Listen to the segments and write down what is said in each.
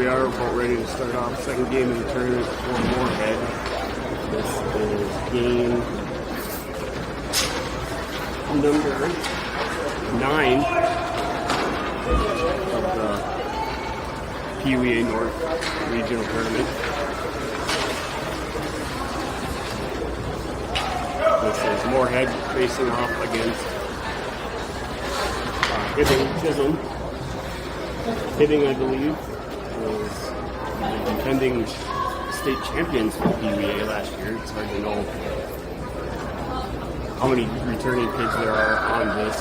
are about ready to start off second game of the tournament for Moorhead. This is game number 9 of the Peewee North Regional Tournament. This is Moorhead facing off against Hibbing, Chisholm. Hibbing, I believe, was the defending state champions for Peewee last year. It's hard to know how many returning kids there are on this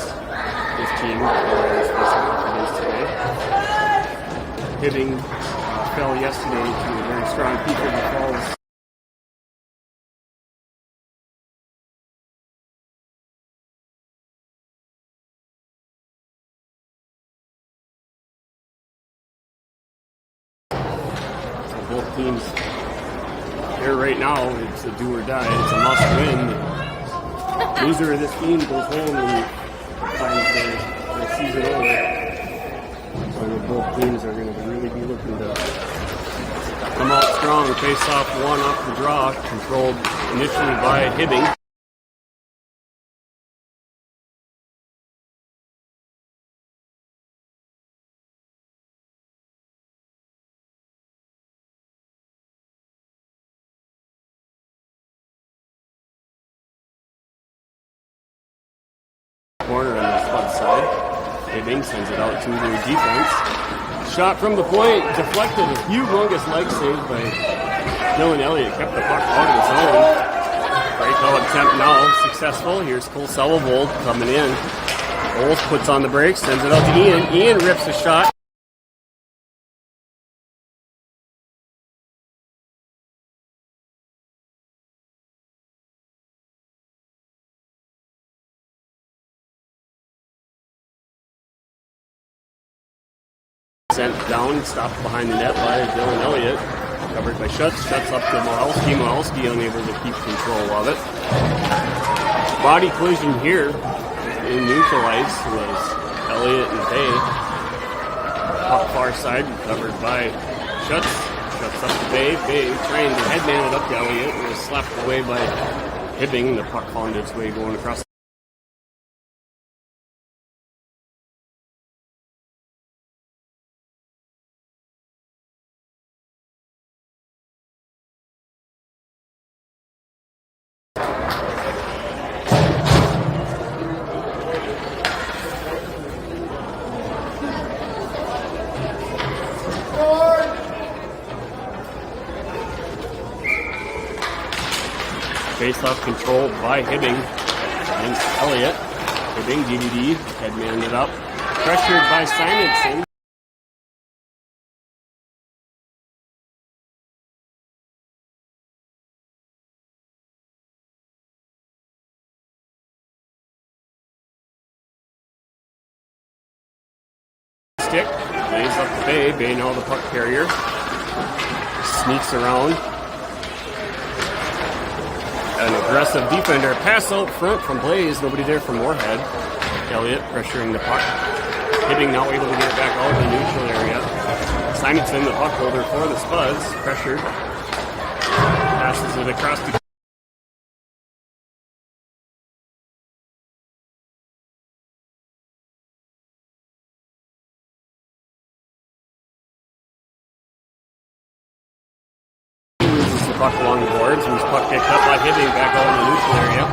team that they're facing off against today. Hibbing fell yesterday to a very strong Peewee Falls. Both teams here right now, it's a do or die. It's a must win. The loser of this team goes home and finds their season over. So both teams are going to really be looking to come out strong. Face off one off the draw, controlled initially by Hibbing. Corner on the spot side. Hibbing sends it out to their defense. Shot from the point, deflected. A humongous leg save by Dylan Elliott. Kept the puck out of the zone. Breakout attempt now successful. Here's Cole Selvold coming in. Bowles puts on the brakes, sends it out to Ian. Ian rips a shot. Sent down, stopped behind the net by Dylan Elliott. Covered by Schutz. Schutz up to Mohelski. Mohelski unable to keep control of it. Body collision here in neutral ice was Elliott and Bay. Puck far side, covered by Schutz. Schutz up to Bay. Bay trying to headman it up to Elliott and was slapped away by Hibbing. The puck found its way going across. Face-off controlled by Hibbing against Elliott. Hibbing, DVD, headman it up. Pressured by Simonson. Stick, lays up the Bay. Bay now the puck carrier. Sneaks around. An aggressive defender. Pass out front from Blaze. Nobody there for Moorhead. Elliott pressuring the puck. Hibbing now able to get it back out in the neutral area. Simonson, the puck holder for the Spuds. Pressured. Passes it across the puck along the boards, and his puck picked up by Hibbing back out in the neutral area.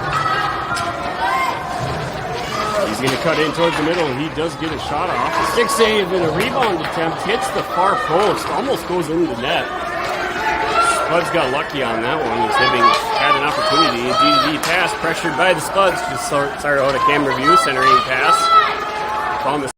He's going to cut in towards the middle. He does get a shot off. A stick save and a rebound attempt hits the far post, almost goes into the net. Spuds got lucky on that one as Hibbing had an opportunity. A DD pass pressured by the Spuds. Just started out a camera view, centering pass. Found the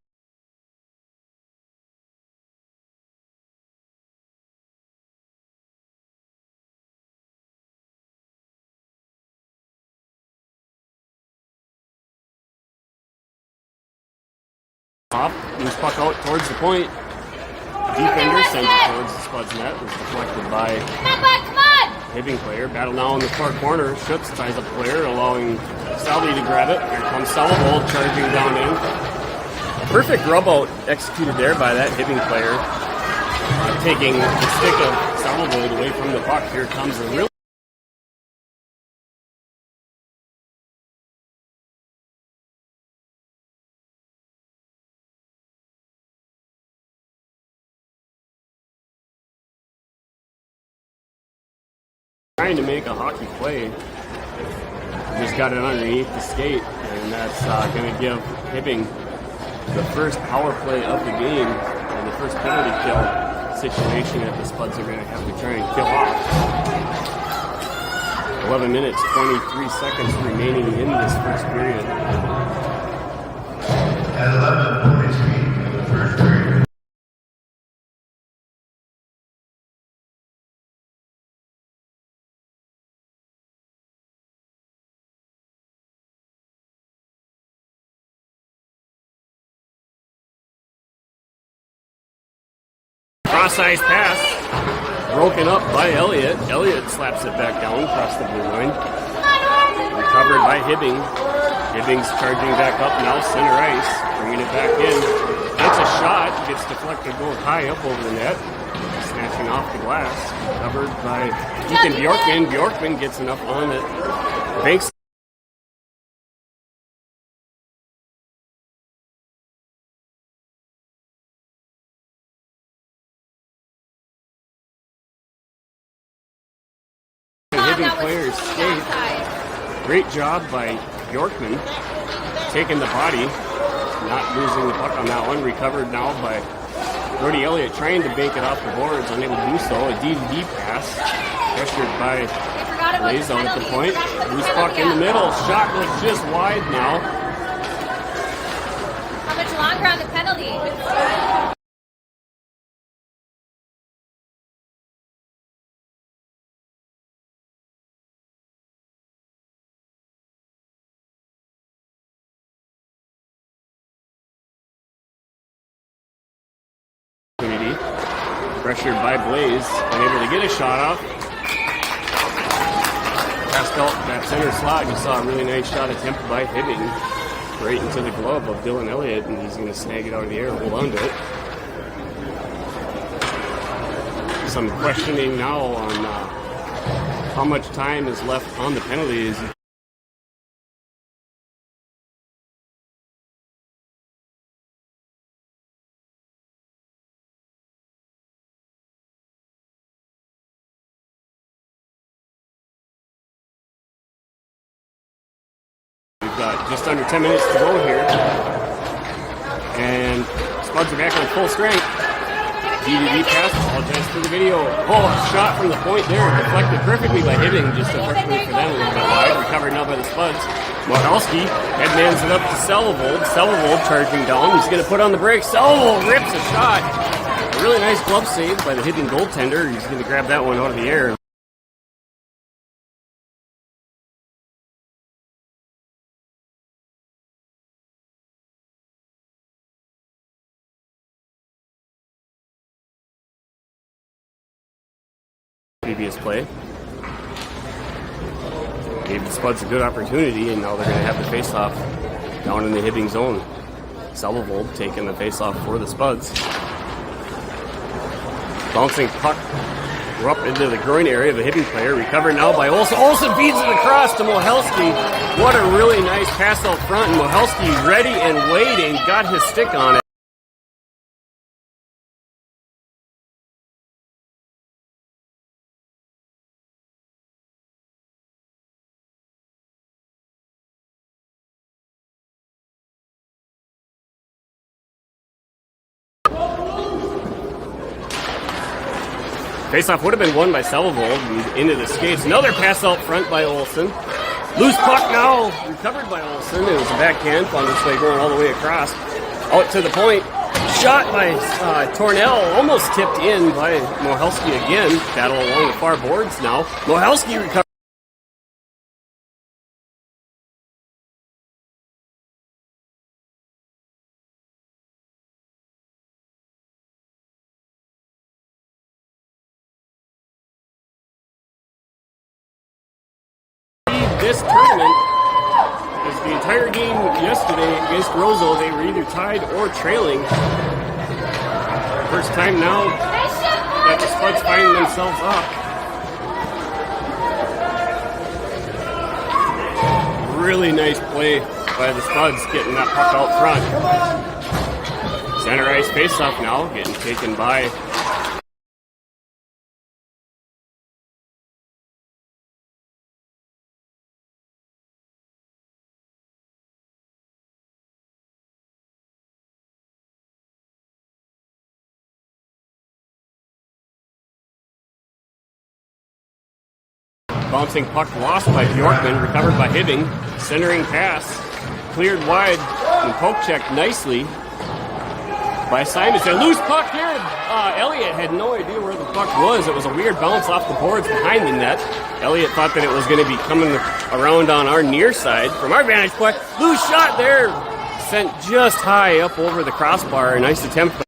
off, moves puck out towards the point. Defender sends it towards the Spuds net. It was deflected by Hibbing player. Battle now in the far corner. Schutz ties up the player, allowing Salvi to grab it. Here comes Selvold charging down in. Perfect rub out executed there by that Hibbing player. taking the stick of Salvold away from the puck. Here comes a really trying to make a hockey play. Just got it underneath the skate, and that's going to give Hibbing the first power play of the game and the first penalty kill situation that the Spuds are going to have to try and kill off. 11 minutes, 23 seconds remaining in this first period. At 11:43 in the first period. Cross-ice pass, broken up by Elliott. Elliott slaps it back down across the blue line. Recovered by Hibbing. Hibbing's charging back up now, center ice, bringing it back in. That's a shot, gets deflected, going high up over the net. Snatching off the glass. Covered by Ethan Bjorkman. Bjorkman gets enough on it. Banks. Hibbing players skate. Great job by Bjorkman. Taking the body. Not losing the puck on that one. Recovered now by Brody Elliott, trying to bank it off the boards, unable to do so. A D-to-D pass, pressured by Lazo at the point. Loose puck in the middle. Shot was just wide now. How much longer on the penalty? Pressured by Blaze, unable to get a shot off. Passed out that center slot. You saw a really nice shot attempted by Hibbing right into the glove of Dylan Elliott, and he's going to snag it out of the air and hold on to it. Some questioning now on how much time is left on the penalties. Got just under 10 minutes to go here. And Spuds are back on full strength. DDD pass, apologize for the video. Oh, a shot from the point there. Deflected perfectly by Hibbing, just unfortunately for them a little bit wide. Recovered now by the Spuds. Mohalski headmans it up to Salvold. Salvold charging down. He's going to put on the brakes. Salvold rips a shot. A really nice glove save by the Hibbing goaltender. He's going to grab that one out of the air. Previous play. Gave the Spuds a good opportunity, and now they're going to have the face-off down in the Hibbing zone. Salvold taking the face-off for the Spuds. Bouncing puck up into the groin area of the Hibbing player. Recovered now by Olsen. Olsen feeds it across to Mohalski. What a really nice pass out front, and Mohalski ready and waiting. Got his stick on it. Faceoff would have been won by Salvold into the skates. Another pass out front by Olsen. Loose puck now, recovered by Olsen. It was a backhand, found its way going all the way across. Out to the point. Shot by Tornell, almost tipped in by Mohalski again. Battle along the far boards now. Mohalski recovered. This tournament, as the entire game yesterday against Roseau, they were either tied or trailing. First time now that the Spuds finding themselves up. Really nice play by the Spuds getting that puck out front. Center ice face-off now, getting taken by bouncing puck lost by Bjorkman, recovered by Hibbing, centering pass, cleared wide, and poke checked nicely by Simonson. Loose puck here. Elliott had no idea where the puck was. It was a weird bounce off the boards behind the net. Elliott thought that it was going to be coming around on our near side. From our vantage point, loose shot there, sent just high up over the crossbar. A nice attempt.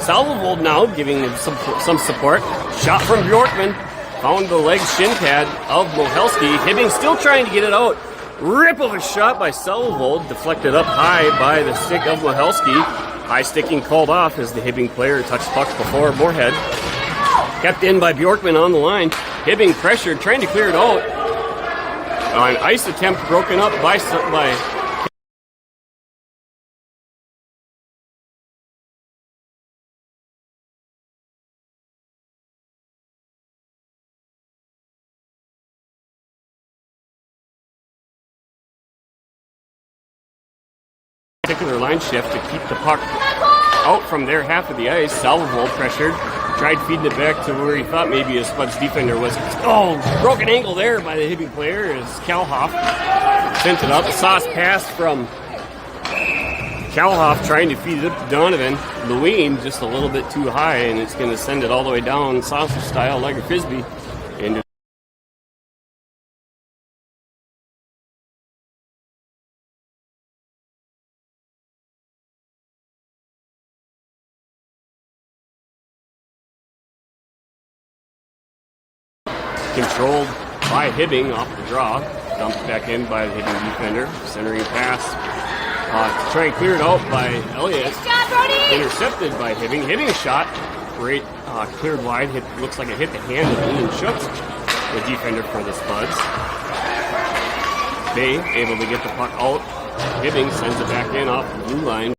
Salvold now giving him some support. Shot from Bjorkman. Found the leg shin pad of Mohelski. Hibbing still trying to get it out. Rip of a shot by Salvold. Deflected up high by the stick of Mohelski. High sticking called off as the Hibbing player touched puck before Moorhead. Kept in by Bjorkman on the line. Hibbing pressured, trying to clear it out. An ice attempt broken up by particular line shift to keep the puck out from their half of the ice. Salvold pressured, tried feeding it back to where he thought maybe a Spuds defender was. Oh, broken ankle there by the Hibbing player as Kalhoff sent it up. A sauce pass from Kalhoff trying to feed it up to Donovan. Lewin just a little bit too high, and it's going to send it all the way down sausage style like a frisbee into controlled by Hibbing off the draw. Dumped back in by the Hibbing defender. Centering pass. Try and clear it out by Elliott. Intercepted by Hibbing. Hibbing shot. Great. Cleared wide. Looks like it hit the hand of Ian Schutz, the defender for the Spuds. Bay able to get the puck out. Hibbing sends it back in off the blue line.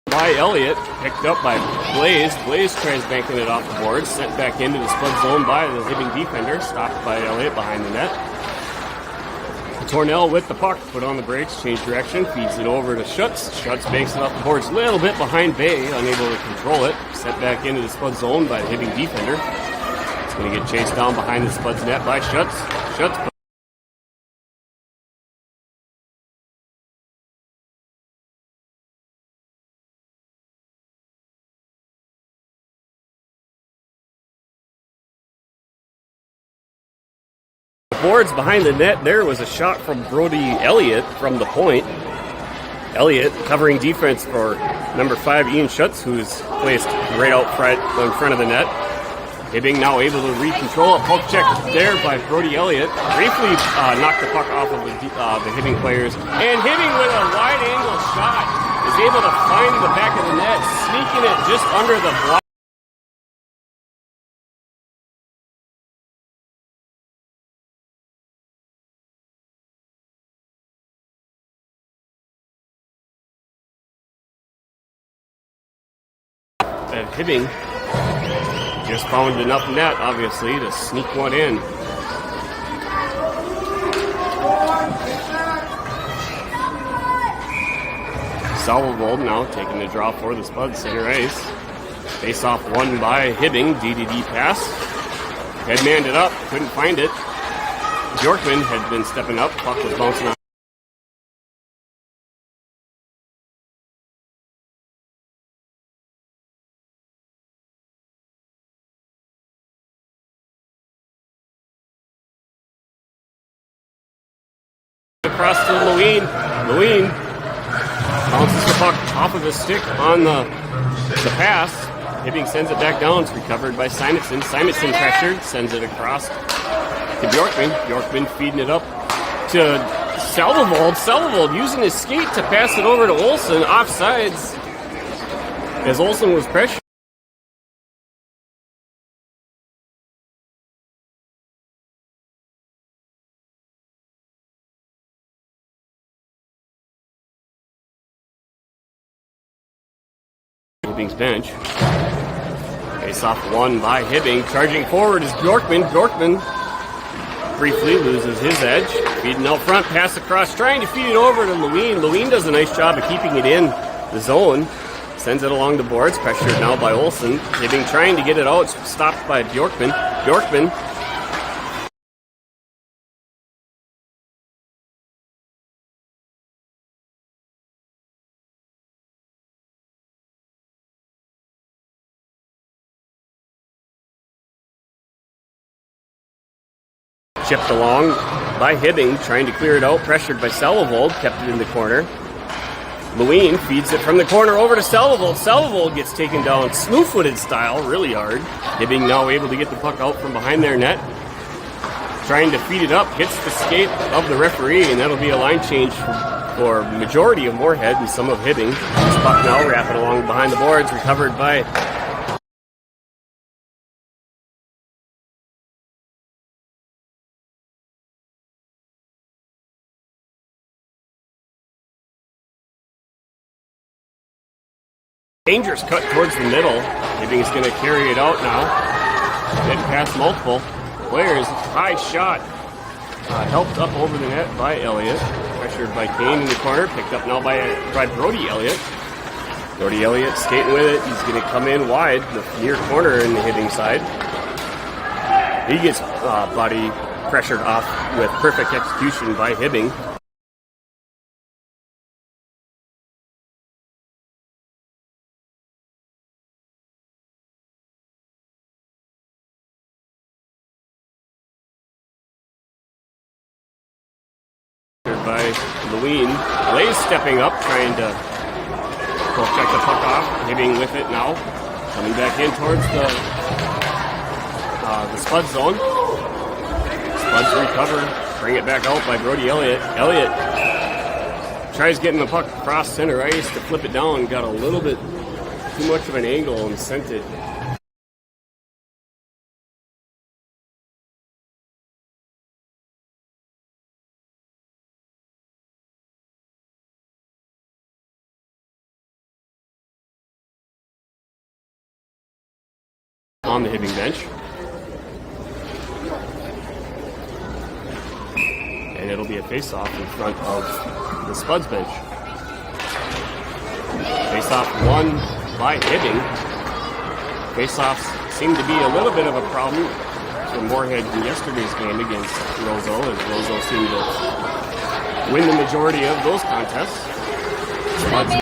By Elliott, picked up by Blaze. Blaze tries banking it off the boards, sent back into the Spud zone by the Hibbing defender, stopped by Elliott behind the net. Tornell with the puck, put on the brakes, changed direction, feeds it over to Schutz. Schutz banks it off the boards a little bit behind Bay, unable to control it. Sent back into the Spud zone by the Hibbing defender. It's going to get chased down behind the Spud's net by Schutz. Schutz boards behind the net. There was a shot from Brody Elliott from the point. Elliott covering defense for number 5 Ian Schutz, who's placed right out front in front of the net. Hibbing now able to re-control a poke check there by Brody Elliott. Briefly knocked the puck off of the Hibbing players. And Hibbing with a wide angle shot is able to find the back of the net, sneaking it just under the block. And Hibbing just found enough net, obviously, to sneak one in. Salvold now taking the draw for the Spuds, center ice. Face off won by Hibbing, DDD pass. Headmanned it up, couldn't find it. Bjorkman had been stepping up, puck was bouncing off. across to Leween. Leween bounces the puck off of his stick on the pass. Hibbing sends it back down. It's recovered by Simonson. Simonson pressured, sends it across to Bjorkman. Bjorkman feeding it up to Selvold. Selvold using his skate to pass it over to Olsen. Offsides as Olsen was pressured. Hibbing's bench. Face off won by Hibbing. Charging forward is Bjorkman. Bjorkman briefly loses his edge. Feeding out front, pass across, trying to feed it over to Leween. Leween does a nice job of keeping it in the zone. Sends it along the boards. Pressured now by Olsen. Hibbing trying to get it out. Stopped by Bjorkman. Bjorkman chipped along by Hibbing, trying to clear it out, pressured by Selvold, kept it in the corner. Leween feeds it from the corner over to Selvold. Selvold gets taken down slew-footed style, really hard. Hibbing now able to get the puck out from behind their net. Trying to feed it up, hits the skate of the referee, and that'll be a line change for majority of Moorhead and some of Hibbing. This puck now wrapping along behind the boards, recovered by dangerous cut towards the middle. Hibbing is going to carry it out now. Getting past multiple players. High shot. Helped up over the net by Elliott. Pressured by Kane in the corner. Picked up now by Brody Elliott. Brody Elliott skating with it. He's going to come in wide, the near corner in the Hibbing side. He gets body pressured off with perfect execution by Hibbing. By Leween. Blaze stepping up, trying to check the puck off. Hibbing with it now. Coming back in towards the Spud zone. Spuds recover. Bring it back out by Brody Elliott. Elliott tries getting the puck across center ice to flip it down. Got a little bit too much of an angle and sent it on the Hibbing bench. And it'll be a face-off in front of the Spuds bench. Face-off won by Hibbing. Face-offs seem to be a little bit of a problem for Moorhead in yesterday's game against Roseau, and Roseau seemed to win the majority of those contests. Spuds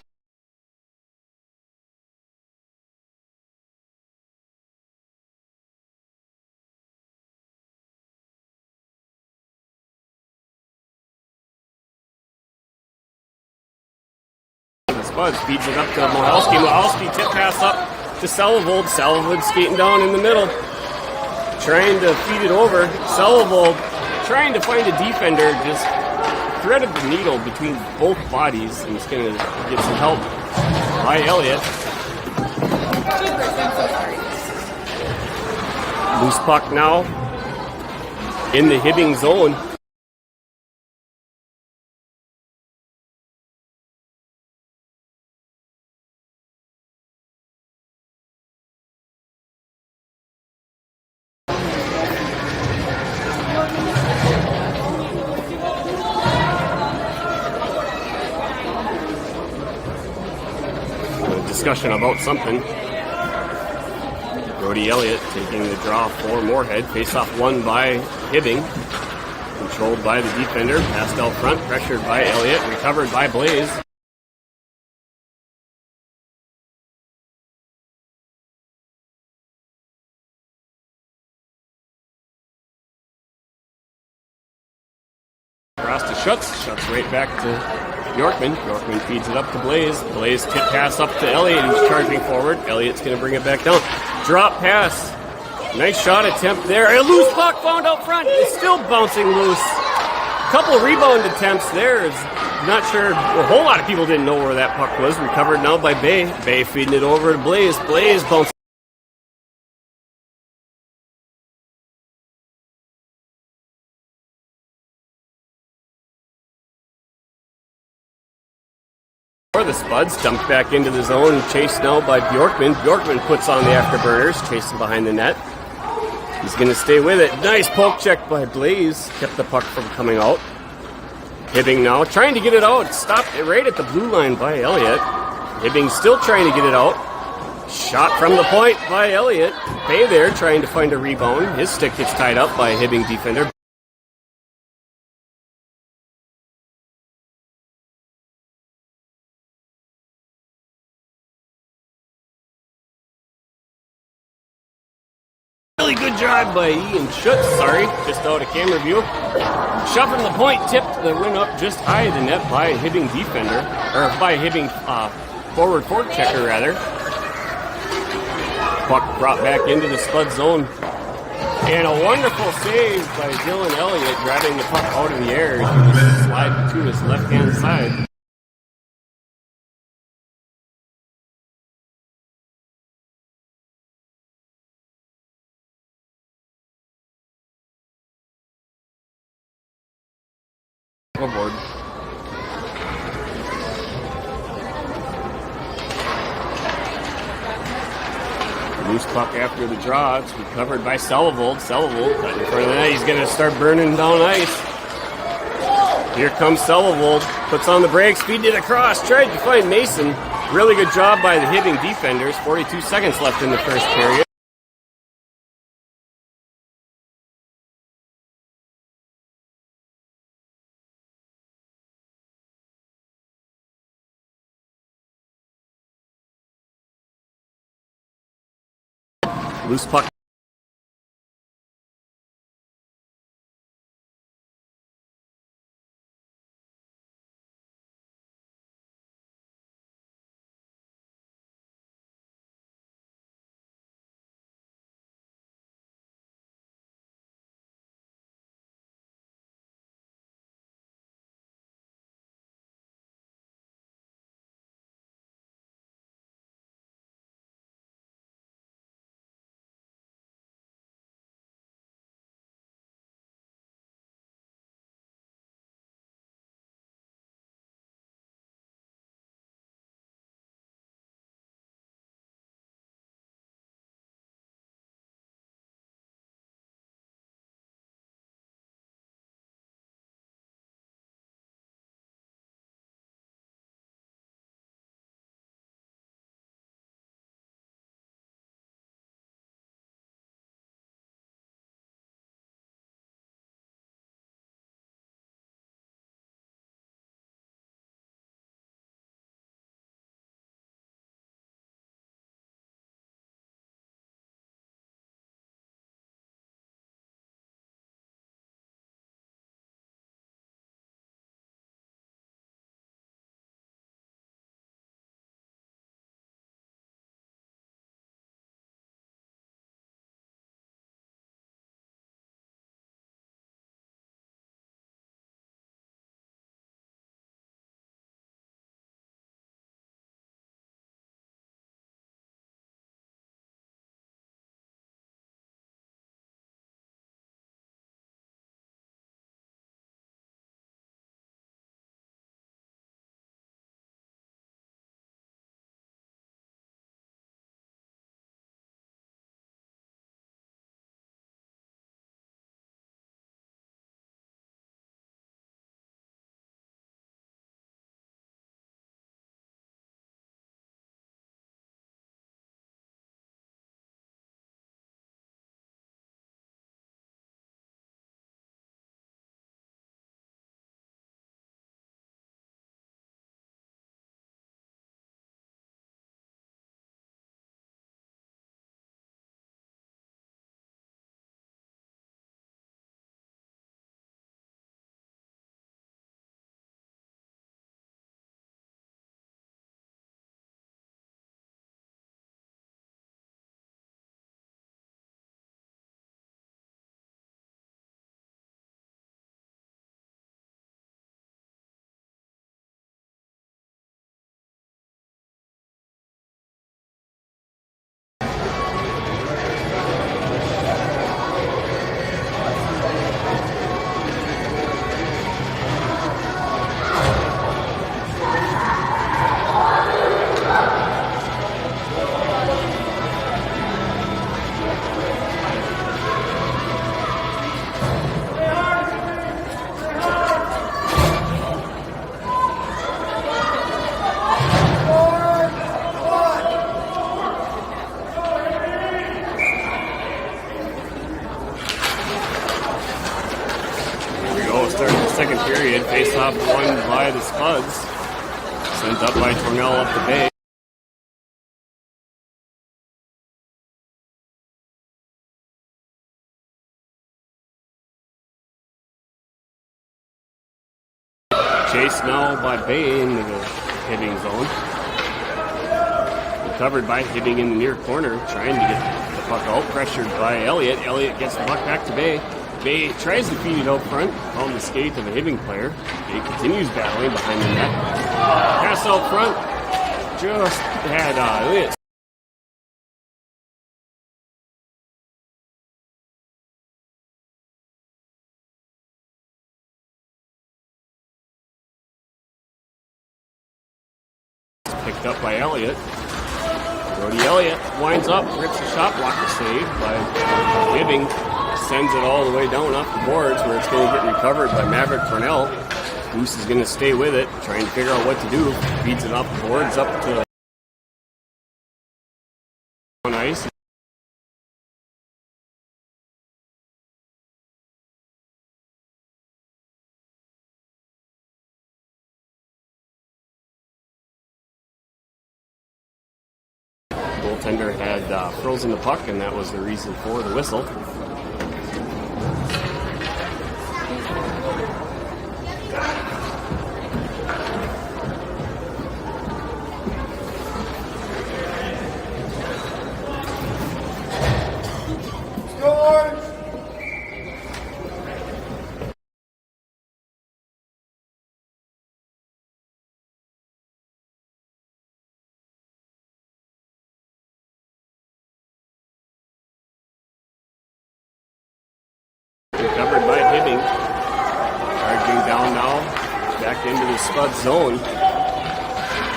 Spuds feeds it up to Mohalski. Mohalski tip pass up to Selvold. Selvold skating down in the middle, trying to feed it over. Selvold trying to find a defender, just threaded the needle between both bodies, and he's going to get some help by Elliott. Loose puck now in the Hibbing zone. Discussion about something. Brody Elliott taking the draw for Moorhead. Face-off won by Hibbing. Controlled by the defender. Passed out front. Pressured by Elliott. Recovered by Blaze. Across to Schutz. Schutz right back to Yorkman. Yorkman feeds it up to Blaze. Blaze tip pass up to Elliott, who's charging forward. Elliott's going to bring it back down. Drop pass. Nice shot attempt there. A loose puck found out front. It's still bouncing loose. Couple rebound attempts there. Not sure. A whole lot of people didn't know where that puck was. Recovered now by Bay. Bay feeding it over to Blaze. Blaze bouncing. The Spuds dumped back into the zone, chased now by Bjorkman. Bjorkman puts on the afterburners, chasing behind the net. He's going to stay with it. Nice poke check by Blaze. Kept the puck from coming out. Hibbing now, trying to get it out. Stopped it right at the blue line by Elliott. Hibbing still trying to get it out. Shot from the point by Elliott. Bay there trying to find a rebound. His stick gets tied up by a Hibbing defender. Really good drive by Ian Schutz, just out of camera view. Shot from the point, tipped the win up just high of the net by a Hibbing defender, or by a Hibbing forward checker rather. Puck brought back into the Spud zone. And a wonderful save by Dylan Elliott, grabbing the puck out of the air as he was sliding to his left-hand side. Board. Loose puck after the draw. It's recovered by Sellevold. Sellevold cut in front of the net. He's going to start burning down ice. Here comes Sellevold. Puts on the brakes, feeding it across. Tried to find Mason. Really good job by the Hibbing defenders. 42 seconds left in the first period. Loose puck. period. Face-off won by the Spuds. Sent up by Tornell up the bay. Chase now by Bay into the Hibbing zone. Recovered by Hibbing in the near corner, trying to get the puck out. Pressured by Elliott. Elliott gets the puck back to Bay. Bay tries to feed it out front on the skate of a Hibbing player. Bay continues battling behind the net. Pass out front. Just had Elliott. Picked up by Elliott. Brody Elliott winds up, rips a shot blocker save by Hibbing. Sends it all the way down off the boards where it's going to get recovered by Maverick Tornell. Goose is going to stay with it, trying to figure out what to do. Feeds it off the boards up to on ice. Goaltender had frozen the puck, and that was the reason for the whistle. Covered by Hibbing. Charging down now. Back into the Spud zone.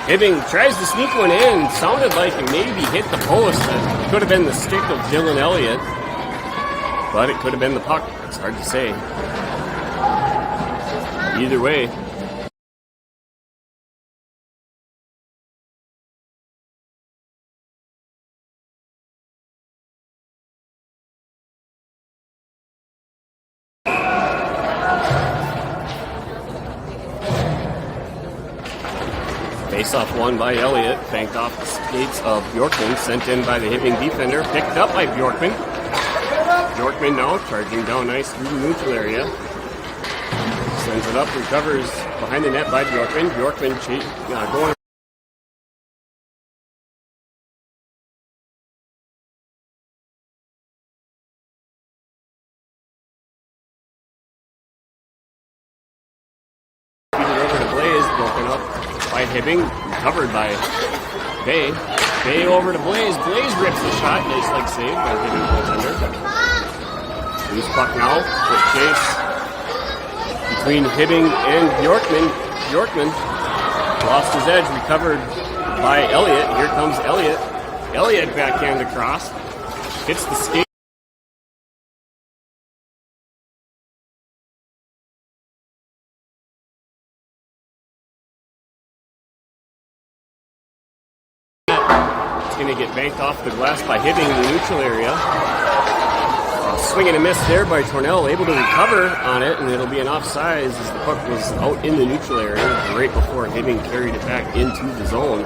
Hibbing tries to sneak one in. Sounded like it maybe hit the post. It could have been the stick of Dylan Elliott. But it could have been the puck. It's hard to say. Either way. Face-off won by Elliott, banked off the skates of Bjorkman, sent in by the Hibbing defender, picked up by Bjorkman. Bjorkman now charging down ice through the neutral area. Sends it up, recovers behind the net by Bjorkman. Bjorkman going. Over to Blaze, broken up by Hibbing, recovered by Bay. Bay over to Blaze. Blaze rips the shot. Nice leg save by Hibbing goaltender. Loose puck now. Quick chase between Hibbing and Bjorkman. Bjorkman lost his edge. Recovered by Elliott. Here comes Elliott. Elliott backhand across. Hits the skate. Going to get banked off the glass by Hibbing in the neutral area. Swing and a miss there by Tornell, able to recover on it, and it'll be an offsides as the puck was out in the neutral area right before Hibbing carried it back into the zone.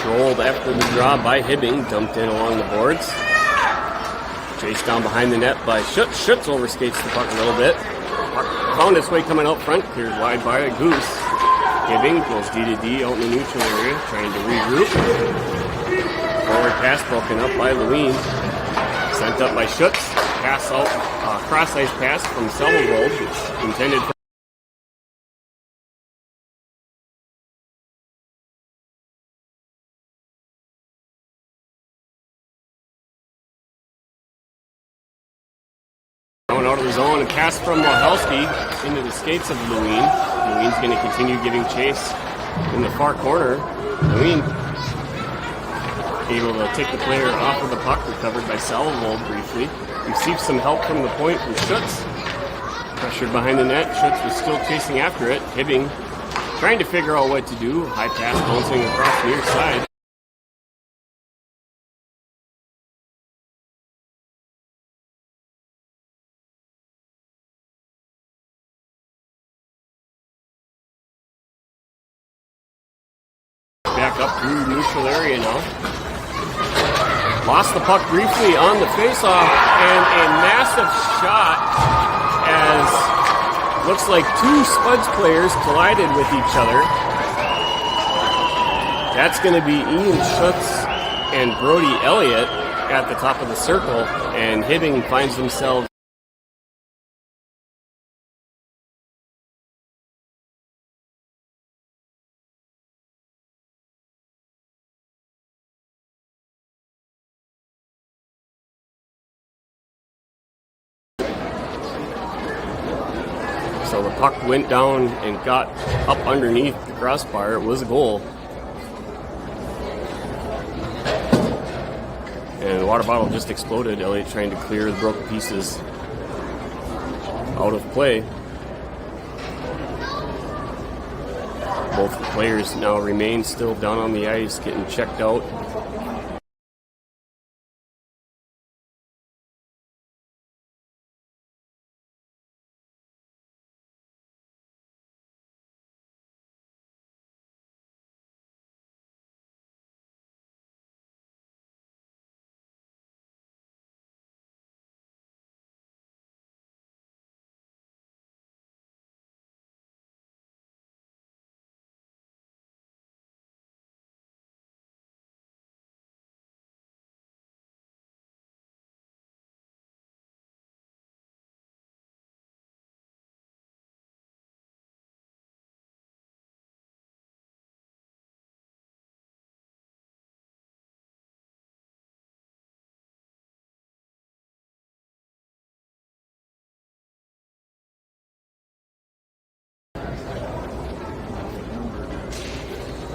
Rolled after the draw by Hibbing, dumped in along the boards. Chased down behind the net by Schutz. Schutz overskates the puck a little bit. Puck found its way coming out front, cleared wide by a Goose. Hibbing goes D-to-D out in the neutral area, trying to regroup. Forward pass broken up by Lewin. Sent up by Schutz. Pass out, cross-ice pass from Sellerold. It's intended for out of the zone, and pass from Wahelski into the skates of Lewin. Lewin's going to continue giving chase in the far corner. Lewin Able to take the player off of the puck, recovered by Salvo briefly. Received some help from the point from Schutz. Pressured behind the net. Schutz was still chasing after it. Hibbing trying to figure out what to do. High pass bouncing across near side. Back up through neutral area now. Lost the puck briefly on the faceoff, and a massive shot as looks like two Spuds players collided with each other. That's going to be Ian Schutz and Brody Elliott at the top of the circle, and Hibbing finds themselves so the puck went down and got up underneath the crossbar. It was a goal. And the water bottle just exploded. Elliott trying to clear the broken pieces out of play. Both players now remain still down on the ice, getting checked out.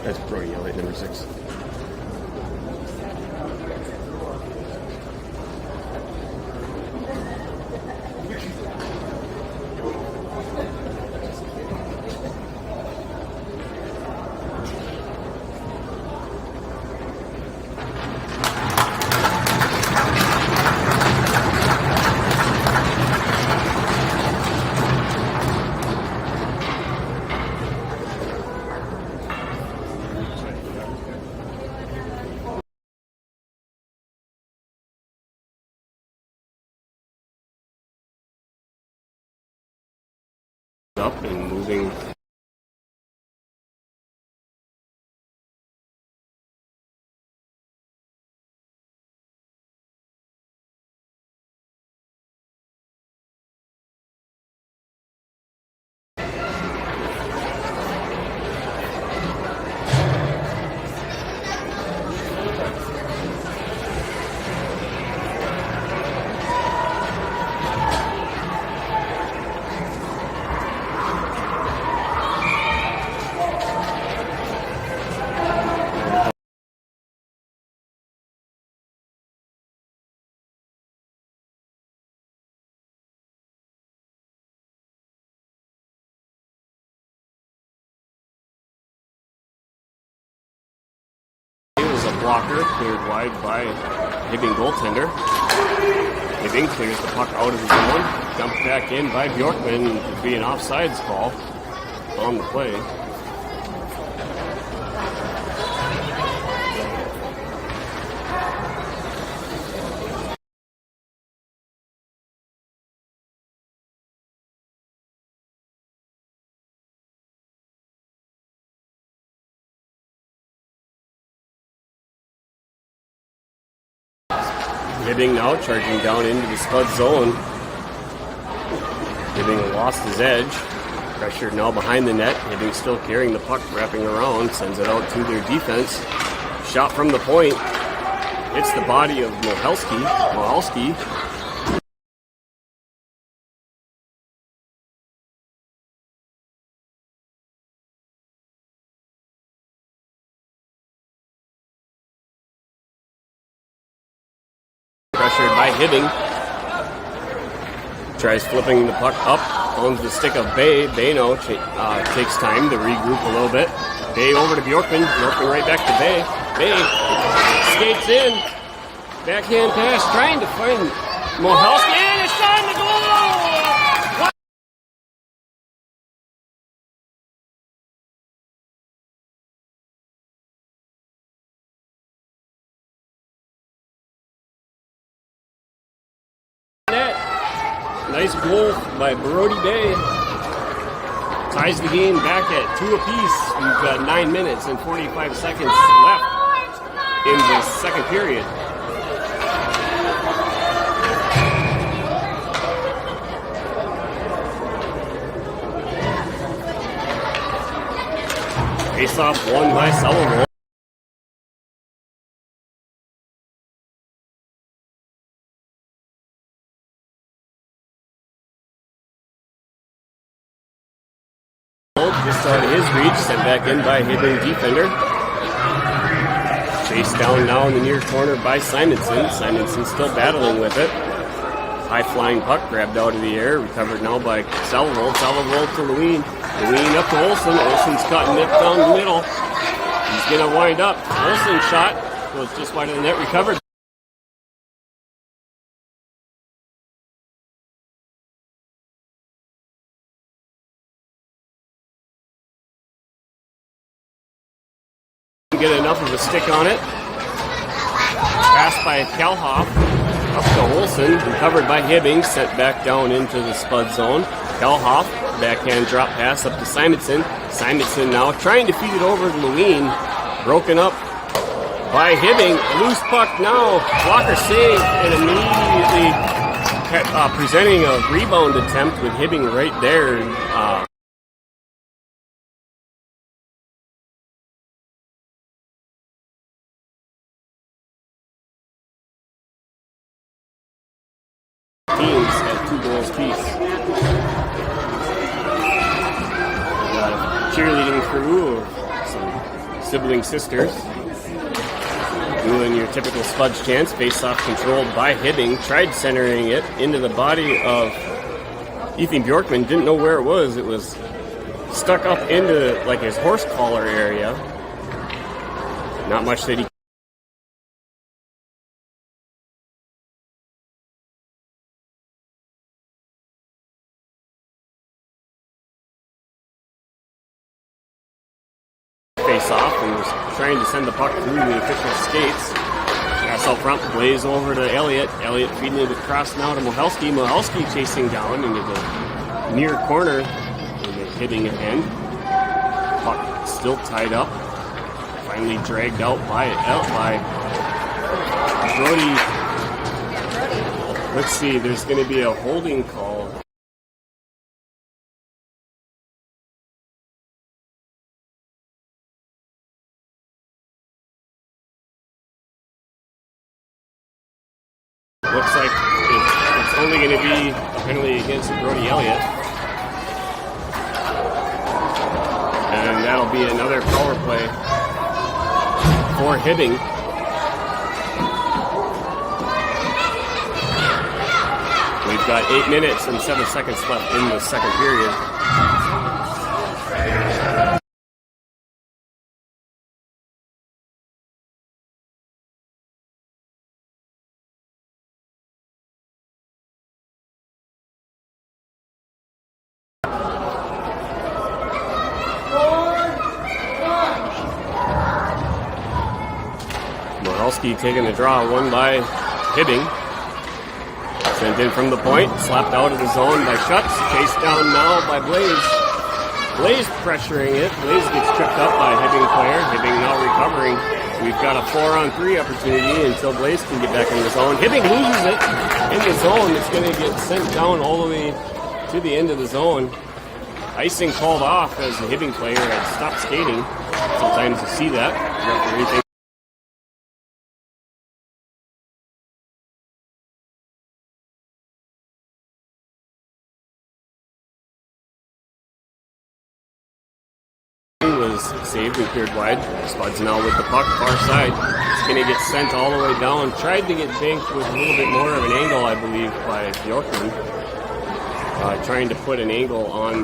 That's Brody Elliott, number 6. Up and moving. Blocker cleared wide by Hibbing goaltender. Hibbing clears the puck out of the zone. Dumped back in by Bjorkman. It would be an offsides call on the play. Hibbing now charging down into the Spud zone. Hibbing lost his edge. Pressured now behind the net. Hibbing still carrying the puck, wrapping around. Sends it out to their defense. Shot from the point. Hits the body of Mohalski. by Hibbing. Tries flipping the puck up, owns the stick of Bay. Bay now takes time to regroup a little bit. Bay over to Bjorkman. Bjorkman right back to Bay. Bay skates in. Backhand pass, trying to find Mohelski. And it's on the goal! Nice goal by Brody Bay. Ties the game back at 2 apiece. We've got 9 minutes and 45 seconds left in the second period. Face-off won by Sullivan. Just out of his reach, sent back in by Hibbing defender. Chased down now in the near corner by Simonson. Simonson still battling with it. High flying puck grabbed out of the air, recovered now by Salvo. Salvo to Lewin. Lewin up to Olsen. Olsen's cutting it down the middle. He's going to wind up. Olsen shot goes just wide of the net, recovered. Get enough of a stick on it. Pass by Kalhoff. Up to Olsen. Recovered by Hibbing. Sent back down into the Spud zone. Kalhoff. Backhand drop pass up to Simonson. Simonson now trying to feed it over to Lewin. Broken up by Hibbing. Loose puck now. Blocker save and immediately presenting a rebound attempt with Hibbing right there. Teams at 2 goals piece. Got a cheerleading crew of some sibling sisters doing your typical Spuds chance. Face-off controlled by Hibbing. Tried centering it into the body of Ethan Bjorkman. Didn't know where it was. It was stuck up into like his horse collar area. Not much that he off and was trying to send the puck through the official skates. Pass out front, Blaze over to Elliott. Elliott feeding it across now to Mohelski. Mohelski chasing down into the near corner and hitting a end. Puck still tied up. Finally dragged out by Brody. Let's see, there's going to be a holding call. Looks like it's only going to be a penalty against Brody Elliott. And that'll be another power play for Hibbing. We've got 8 minutes and 7 seconds left in the second period. Taking the draw, won by Hibbing. Sent in from the point, slapped out of the zone by Schutz. Chased down now by Blaze. Blaze pressuring it. Blaze gets tripped up by Hibbing player. Hibbing now recovering. We've got a 4-on-3 opportunity until Blaze can get back in the zone. Hibbing loses it in the zone. It's going to get sent down all the way to the end of the zone. Icing called off as the Hibbing player had stopped skating. Sometimes you see that. Referee thinks Hibbing was saved and cleared wide. Spuds now with the puck, far side. It's going to get sent all the way down. Tried to get banked with a little bit more of an angle, I believe, by Bjorkman. Trying to put an angle on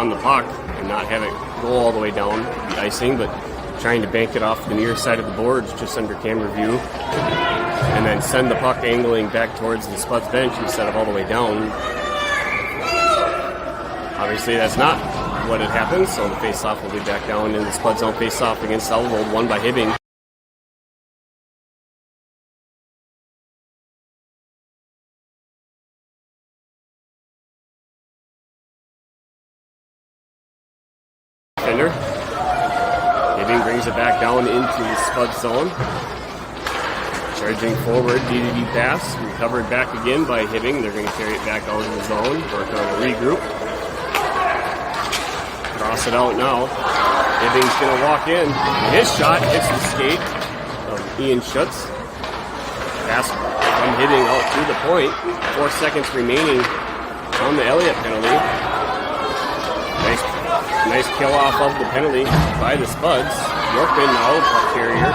the puck and not have it go all the way down the icing, but trying to bank it off the near side of the boards just under camera view. And then send the puck angling back towards the Spuds bench instead of all the way down. Obviously, that's not what had happened, so the face-off will be back down in the Spuds zone face-off against Salvold, won by Hibbing. Defender. Hibbing brings it back down into the Spuds zone. Charging forward, DDD pass, recovered back again by Hibbing. They're going to carry it back out of the zone, work on a regroup. Cross it out now. Hibbing's going to walk in. His shot hits the skate of Ian Schutz. Pass from Hibbing out through the point. 4 seconds remaining on the Elliott penalty. Nice kill off of the penalty by the Spuds. Yorkman now, puck carrier.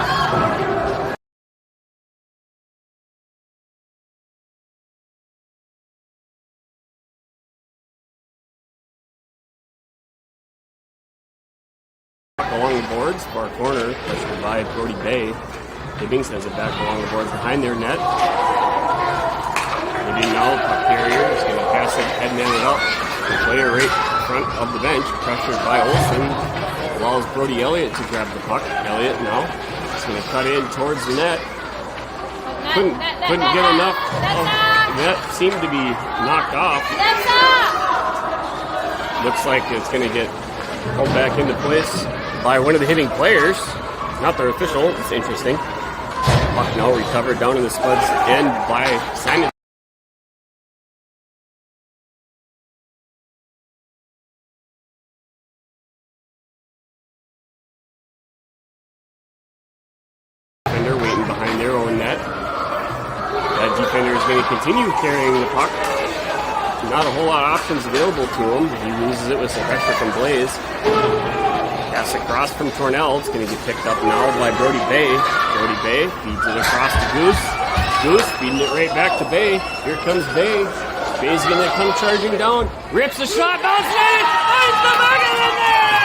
Along the boards, far corner, pressured by Brody Bay. Hibbing sends it back along the boards behind their net. Hibbing now, puck carrier, is going to pass it, head-man it up. The player right in front of the bench, pressured by Olsen, allows Brody Elliott to grab the puck. Elliott now is going to cut in towards the net. Couldn't get enough of that. Seemed to be knocked off. Looks like it's going to get pulled back into place by one of the Hibbing players, not their official. It's interesting. Puck now recovered down in the Spuds end by Simon. Defender waiting behind their own net. That defender is going to continue carrying the puck. Not a whole lot of options available to him. He loses it with some pressure from Blaze. Pass across from Tornell. It's going to get picked up now by Brody Bay. Brody Bay feeds it across to Goose. Goose feeding it right back to Bay. Here comes Bay. Bay's going to come charging down. Rips a shot. Bounce it! Finds the bucket in there!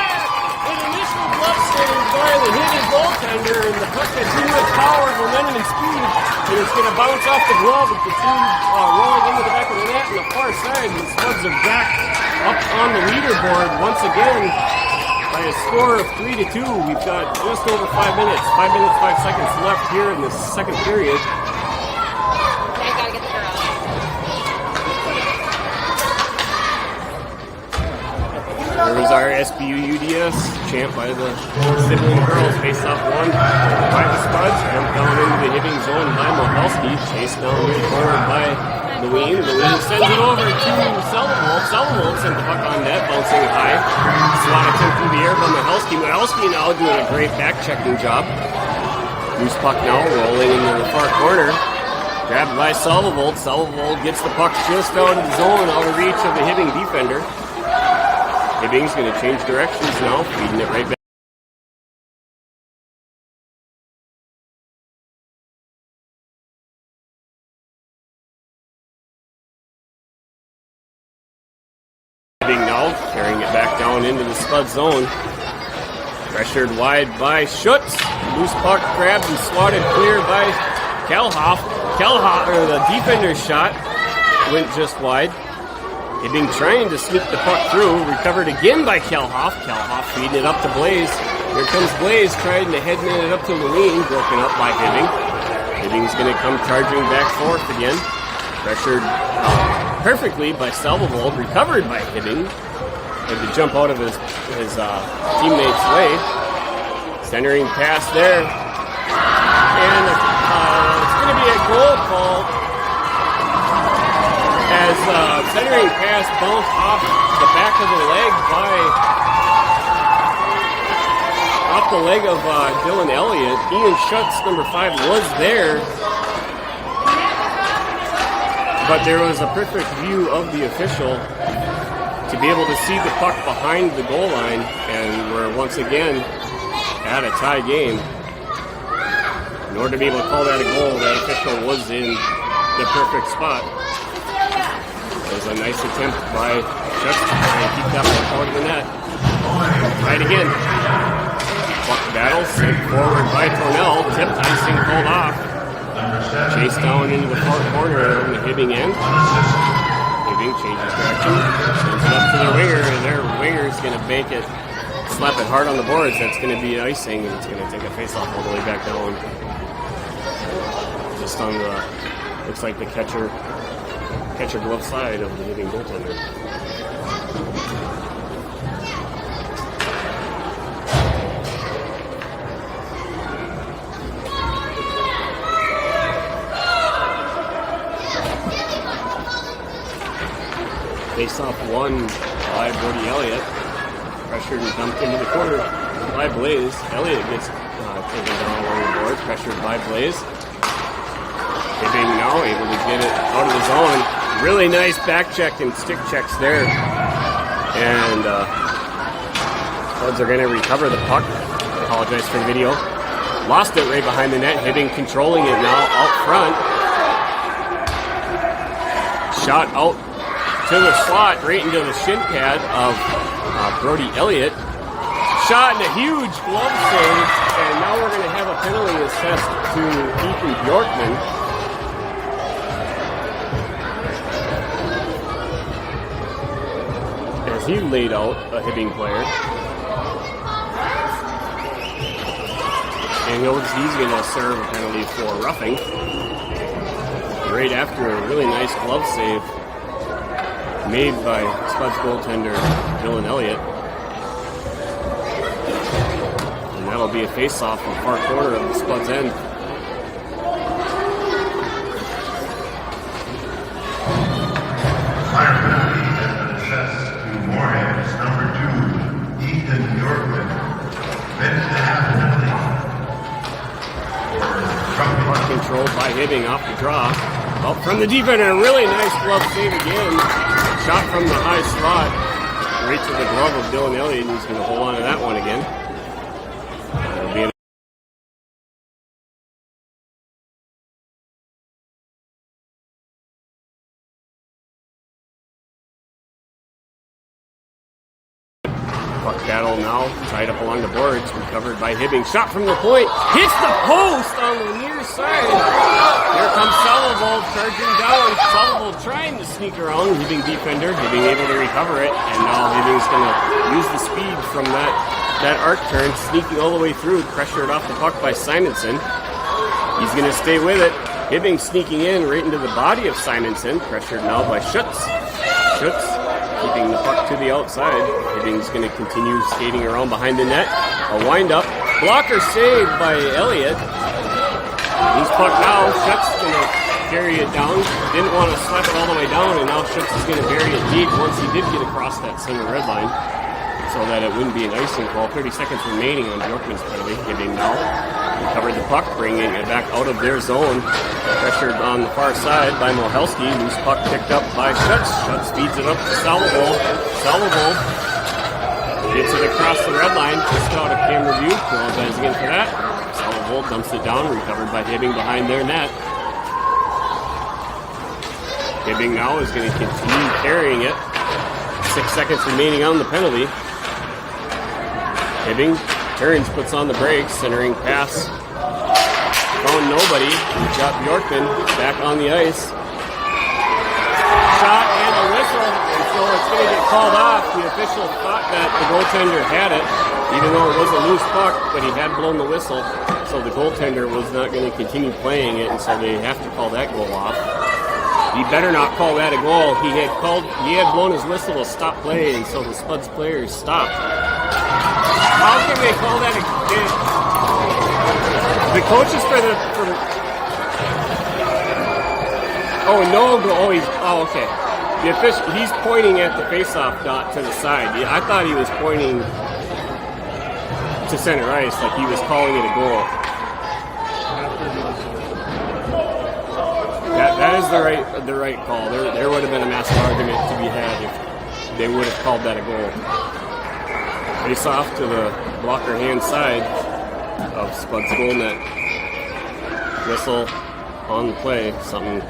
An initial glove save by the Hibbing goaltender, and the puck has too much power, momentum, and speed. And it's going to bounce off the glove with the team rolling into the back of the net on the far side. The Spuds are back up on the leaderboard once again. By a score of 3-2, we've got just over 5 minutes. 5 minutes, 5 seconds left here in the second period. I gotta get the girl. There was our SBU UDS chant by the sibling girls. Face-off won by the Spuds. Jumped down into the Hibbing zone by Mohelski. Chased down right forward by Lewin. Lewin sends it over to Salvold. Salvold sent the puck on net, bouncing high. Swat attempt through the air by Mohelski. Mohelski now doing a great back-checking job. Loose puck now rolling into the far corner. Grabbed by Salvold. Salvold gets the puck just out of the zone, out of reach of the Hibbing defender. Hibbing's going to change directions now, feeding it right back. Hibbing now, carrying it back down into the Spud zone. Pressured wide by Schutz. Loose puck grabbed and swatted clear by Kelhoff. Kelhoff, or the defender's shot, went just wide. Hibbing trying to sneak the puck through, recovered again by Kelhoff. Kelhoff feeding it up to Blaze. Here comes Blaze, trying to headman it up to Lewin, broken up by Hibbing. Hibbing's going to come charging back forth again. Pressured perfectly by Salvold, recovered by Hibbing. Had to jump out of his teammate's way. Centering pass there. And it's going to be a goal call. As centering pass bounced off the back of the leg of Dylan Elliott. Ian Schutz, number 5, was there, but there was a perfect view of the official to be able to see the puck behind the goal line, and where once again at a tie game. In order to be able to call that a goal, that official was in the perfect spot. It was a nice attempt by Schutz to try and keep that puck out of the net. Right again. Puck battle sent forward by Tornell. Tipped, icing pulled off. Chased down into the far corner on the Hibbing end. Hibbing changes direction. Sends it up to their winger, and their winger's going to bank it, slap it hard on the boards. That's going to be icing, and it's going to take a face-off all the way back down. Just on the, looks like the catcher glove side of the Hibbing goaltender. Face-off won by Brody Elliott. Pressured and dumped into the corner by Blaze. Elliott gets taken down along the board. Pressured by Blaze. Hibbing now able to get it out of the zone. Really nice back check and stick checks there. And Spuds are going to recover the puck. Apologize for the video. Lost it right behind the net. Hibbing controlling it now out front. Shot out to the slot, right into the shin pad of Brody Elliott. Shot and a huge glove save, and now we're going to have a penalty assessed to Ethan Bjorkman. As he laid out a Hibbing player. And he's going to serve a penalty for roughing. Right after a really nice glove save made by Spuds goaltender Dylan Elliott. And that'll be a face-off from far corner of the Spuds end. Fire penalty has been assessed to Moorhead's number 2, Ethan Bjorkman. Minute and a half penalty. Puck controlled by Hibbing off the draw. Up from the defender, a really nice glove save again. Shot from the high slot, right to the glove of Dylan Elliott, and he's going to hold on to that one again. That'll be puck battle now, tied up along the boards, recovered by Hibbing. Shot from the point, hits the post on the near side. Here comes Sullivan charging down. Sullivan trying to sneak around. Hibbing defender. Hibbing able to recover it. And now Hibbing's going to use the speed from that arc turn, sneaking all the way through. Pressured off the puck by Simonson. He's going to stay with it. Hibbing sneaking in right into the body of Simonson. Pressured now by Schutz. Schutz keeping the puck to the outside. Hibbing's going to continue skating around behind the net. A wind-up. Blocker saved by Elliott. He's puck now. Schutz is going to carry it down. Didn't want to slap it all the way down, and now Schutz is going to bury it deep once he did get across that center red line so that it wouldn't be an icing call. 30 seconds remaining on Bjorkman's penalty. Hibbing now recovered the puck, bringing it back out of their zone. Pressured on the far side by Mohelski. Loose puck picked up by Schutz. Schutz feeds it up to Salvo. Salvo gets it across the red line. Just out of camera view. Apologize again for that. Salvo dumps it down, recovered by Hibbing behind their net. Hibbing now is going to continue carrying it. 6 seconds remaining on the penalty. Hibbing turns, puts on the brakes, centering pass. Found nobody. We've got Bjorkman back on the ice. Shot and a whistle, and so it's going to get called off. The official thought that the goaltender had it, even though it was a loose puck, but he had blown the whistle, so the goaltender was not going to continue playing it, and so they have to call that goal off. He better not call that a goal. He had blown his whistle to stop play, and so the Spuds players stopped. How can they call that a goal? The coaches okay. The official, he's pointing at the face-off dot to the side. I thought he was pointing to center ice, like he was calling it a goal. That is the right call. There would have been a massive argument to be had if they would have called that a goal. Face off to the blocker hand side of Spud's goal net. Whistle on the play, something.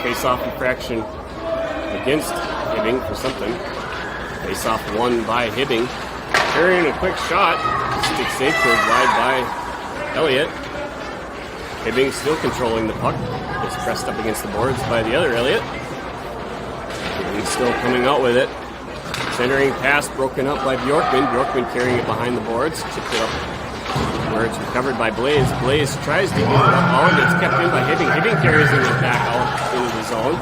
Face-off infraction against Hibbing for something. Face-off won by Hibbing. Carrying a quick shot. Stick safe goes wide by Elliott. Hibbing still controlling the puck. Gets pressed up against the boards by the other Elliott. Hibbing still coming out with it. Centering pass broken up by Bjorkman. Bjorkman carrying it behind the boards. Chipped it up where it's recovered by Blaze. Blaze tries to get it up out. It's kept in by Hibbing. Hibbing carries it back out into the zone.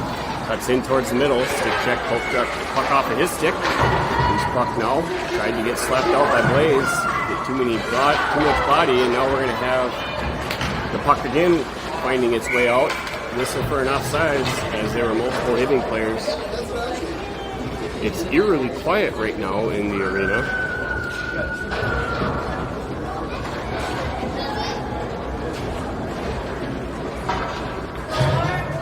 Cuts in towards the middle. Stick check. Poked up the puck off of his stick. Loose puck now. Tried to get slapped out by Blaze. Get too much body, and now we're going to have the puck again finding its way out. Whistle for an offsides as there were multiple Hibbing players. It's eerily quiet right now in the arena.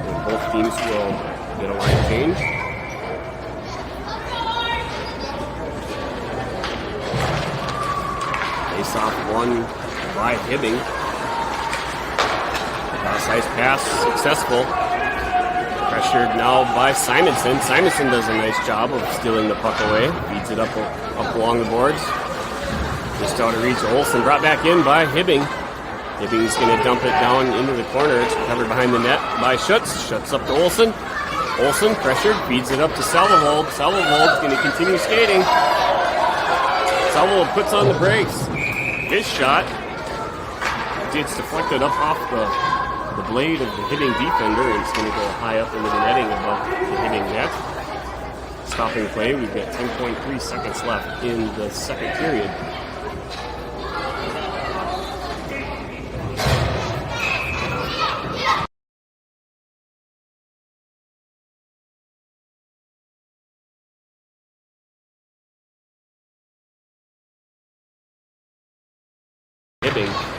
And both teams will get a line change. Face-off won by Hibbing. Cross-ice pass successful. Pressured now by Simonson. Simonson does a nice job of stealing the puck away. Feeds it up along the boards. Just out of reach. Olsen brought back in by Hibbing. Hibbing's going to dump it down into the corner. It's recovered behind the net by Schutz. Schutz up to Olsen. Olsen pressured. Feeds it up to Salvold. Salvold's going to continue skating. Salvold puts on the brakes. His shot gets deflected up off the blade of the Hibbing defender, and it's going to go high up into the netting above the Hibbing net. Stopping play. We've got 10.3 seconds left in the second period. Hibbing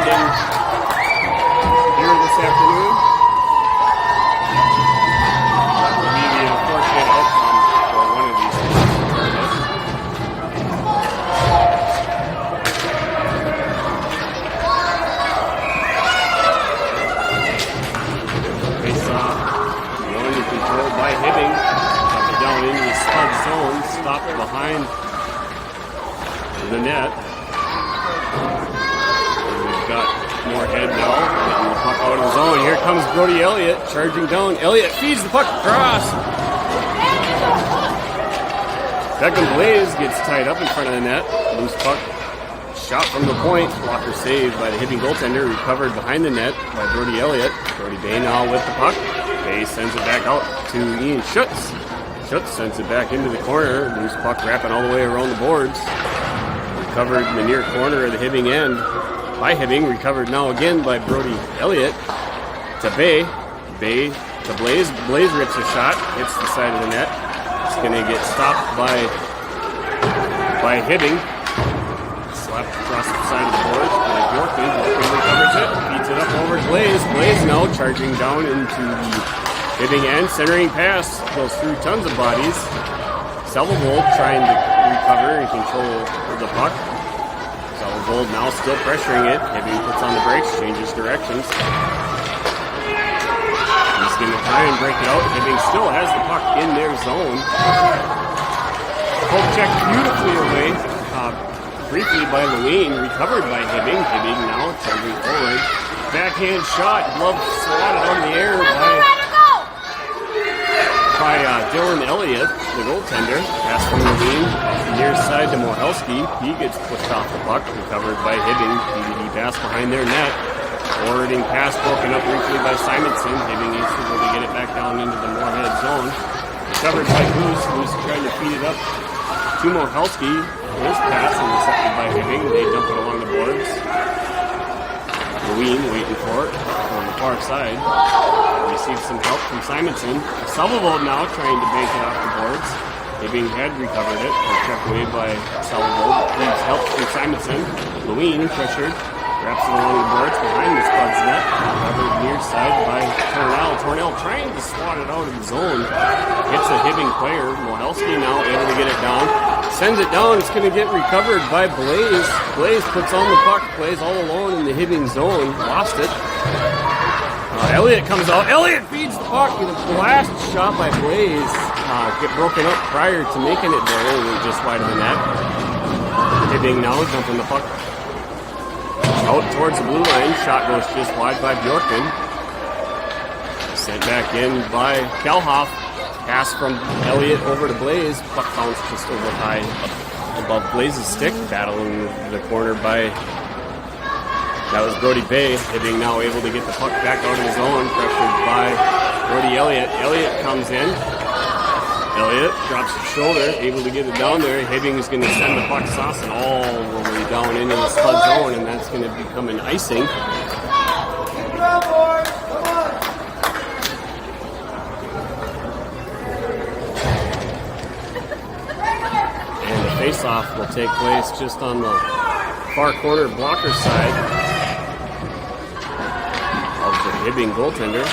meeting here this afternoon. Will be the unfortunate outcome for one of these tournaments. Face-off, one controlled by Hibbing. Up and down into the spud zone, stopped behind the net. And we've got Moorhead now, getting the puck out of the zone. Here comes Brody Elliott, charging down. Elliott feeds the puck across. Beckham Blaze gets tied up in front of the net. Loose puck, shot from the point. Blocker saved by the Hibbing goaltender, recovered behind the net by Brody Elliott. Brody Bay now with the puck. Bay sends it back out to Ian Schutz. Schutz sends it back into the corner. Loose puck wrapping all the way around the boards. Recovered in the near corner of the Hibbing end by Hibbing. Recovered now again by Brody Elliott to Bay. Bay to Blaze. Blaze rips a shot. Hits the side of the net. It's going to get stopped by Hibbing. Slapped across the side of the board by Bjorken. Bjorken recovers it. Feeds it up over to Blaze. Blaze now charging down into the Hibbing end. Centering pass. Goes through tons of bodies. Selvold trying to recover and control the puck. Selvold now still pressuring it. Hibbing puts on the brakes, changes directions. He's going to try and break it out. Hibbing still has the puck in their zone. Poke check beautifully away. Briefly by Lewin, recovered by Hibbing. Hibbing now charging forward. Backhand shot, glove swatted out of the air by Dylan Elliott, the goaltender. Pass from Levine, near side to Mohelski. He gets pushed off the puck, recovered by Hibbing. PDD pass behind their net. Forwarding pass broken up briefly by Simonson. Hibbing is able to get it back down into the Moorhead zone. Recovered by Goose. Goose trying to feed it up to Mohelski. His pass intercepted by Hibbing. They dump it along the boards. Lewin waiting for it on the far side. Receives some help from Simonson. Selvold now trying to bank it off the boards. Hibbing had recovered it. Checked away by Selvold. Needs help from Simonson. Lewin pressured. Wraps it along the boards behind the Spuds net. Recovered near side by Tornell. Tornell trying to swat it out of the zone. Hits a Hibbing player. Mohelski now able to get it down. Sends it down. It's going to get recovered by Blaze. Blaze puts on the puck. Blaze all alone in the Hibbing zone. Lost it. Elliott comes out. Elliott feeds the puck with a blast shot by Blaze. Get broken up prior to making it there. It was just wide of the net. Hibbing now dumping the puck out towards the blue line. Shot goes just wide by Bjorken. Sent back in by Kelhoff. Pass from Elliott over to Blaze. Puck bounced just over high above Blaze's stick. Battling the corner by... That was Brody Bay. Hibbing now able to get the puck back out of his zone. Pressured by Brody Elliott. Elliott comes in. Elliott drops his shoulder. Able to get it down there. Hibbing is going to send the puck saucing all the way down into the spud zone. And that's going to become an icing. And the face-off will take place just on the far corner blocker side of the Hibbing goaltender.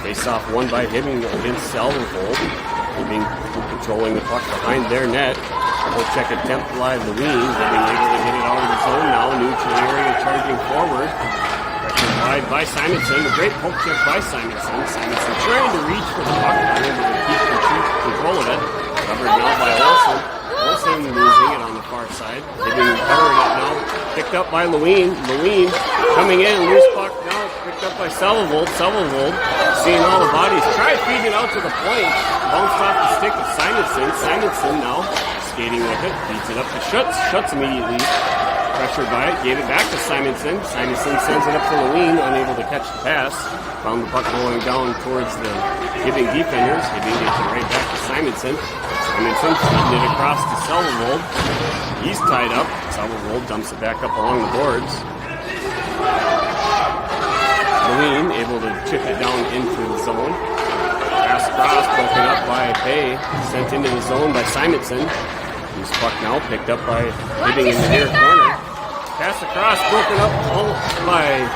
Face-off won by Hibbing against Selvold. Hibbing controlling the puck behind their net. We'll check attempt by Lewin. Hibbing able to get it out of the zone now. Neutral area charging forward. Pressured wide by Simonson. A great poke check by Simonson. Simonson trying to reach for the puck. Able to keep control of it. Covered now by Olsen. Olsen losing it on the far side. Hibbing recovering it now. Picked up by Lewin. Lewin coming in. Loose puck now. Picked up by Selvold. Selvold seeing all the bodies. Tried feeding it out to the point. Bounced off the stick of Simonson. Simonson now skating with it. Feeds it up to Schutz. Schutz immediately pressured by it. Gave it back to Simonson. Simonson sends it up to Lewin. Unable to catch the pass. Found the puck going down towards the Hibbing defenders. Hibbing gets it right back to Simonson. Simonson feeding it across to Selvold. He's tied up. Selvold dumps it back up along the boards. Lewin able to chip it down into the zone. Pass cross broken up by Bay. Sent into the zone by Simonson. Loose puck now picked up by Hibbing in the near corner. pass across, broken up by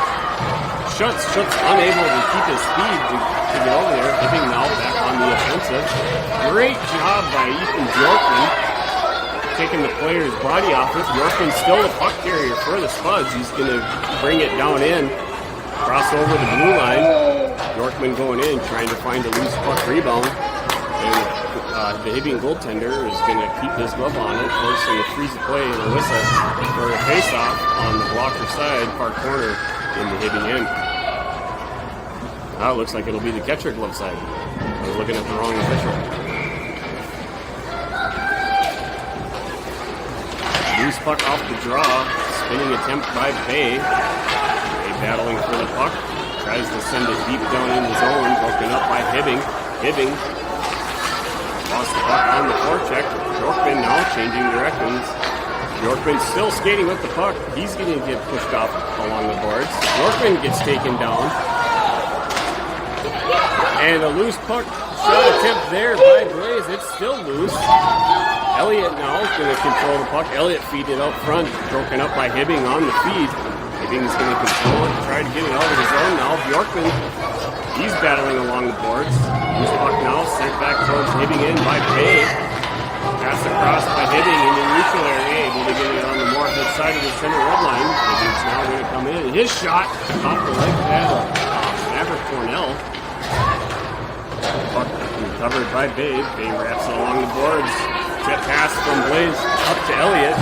Schutz. Schutz unable to keep his speed to get over there. Hibbing now back on the offensive. Great job by Ethan Bjorkman, taking the player's body off it. Bjorkman still the puck carrier for the Spuds. He's going to bring it down in, cross over the blue line. Bjorkman going in, trying to find a loose puck rebound. And the Hibbing goaltender is going to keep his glove on it, forcing a freeze of play and a whistle for a face-off on the blocker side, far corner in the Hibbing end. Now it looks like it'll be the catcher glove side. I was looking at the wrong official. Loose puck off the draw. Spinning attempt by Bay. Bay battling for the puck. Tries to send it deep down in the zone. Broken up by Hibbing. Hibbing lost the puck on the forecheck. Bjorkman now changing directions. Bjorkman still skating with the puck. He's going to get pushed off along the boards. Bjorkman gets taken down. And a loose puck shot attempt there by Blaze. It's still loose. Elliott now is going to control the puck. Elliott feed it out front. Broken up by Hibbing on the feed. Hibbing's going to control it. Try to get it out of his zone now. Bjorkman, he's battling along the boards. Loose puck now sent back towards Hibbing in by Bay. Pass across by Hibbing in the neutral area, able to get it on the Moorhead side of the center red line. Hibbing's now going to come in. His shot off the leg pad of Maverick Cornell. Puck recovered by Bay. Bay wraps it along the boards. Tip pass from Blaze up to Elliott.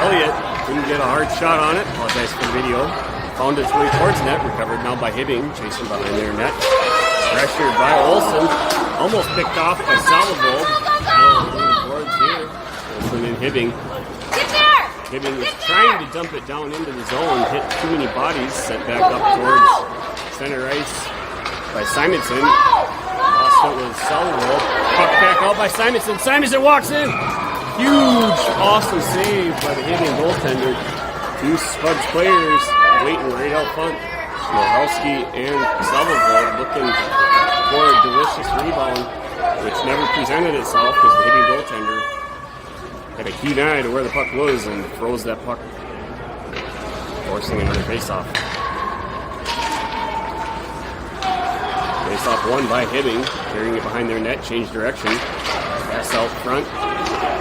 Elliott didn't get a hard shot on it. Apologize for the video. Found its way towards net. Recovered now by Hibbing. Chasing behind their net. Pressured by Olsen. Almost picked off by Salavold. Boards here. Olsen and Hibbing. Hibbing was trying to dump it down into the zone. Hit too many bodies. Sent back up towards center ice by Simonson. Lost it with Salavold. Puck back out by Simonson. Simonson walks in. Huge, awesome save by the Hibbing goaltender. Two Spuds players waiting right out front. Mohalski and Salavold looking for a delicious rebound, which never presented itself because the Hibbing goaltender had a keen eye to where the puck was and throws that puck, forcing another faceoff. Faceoff won by Hibbing, carrying it behind their net, change direction. Pass out front.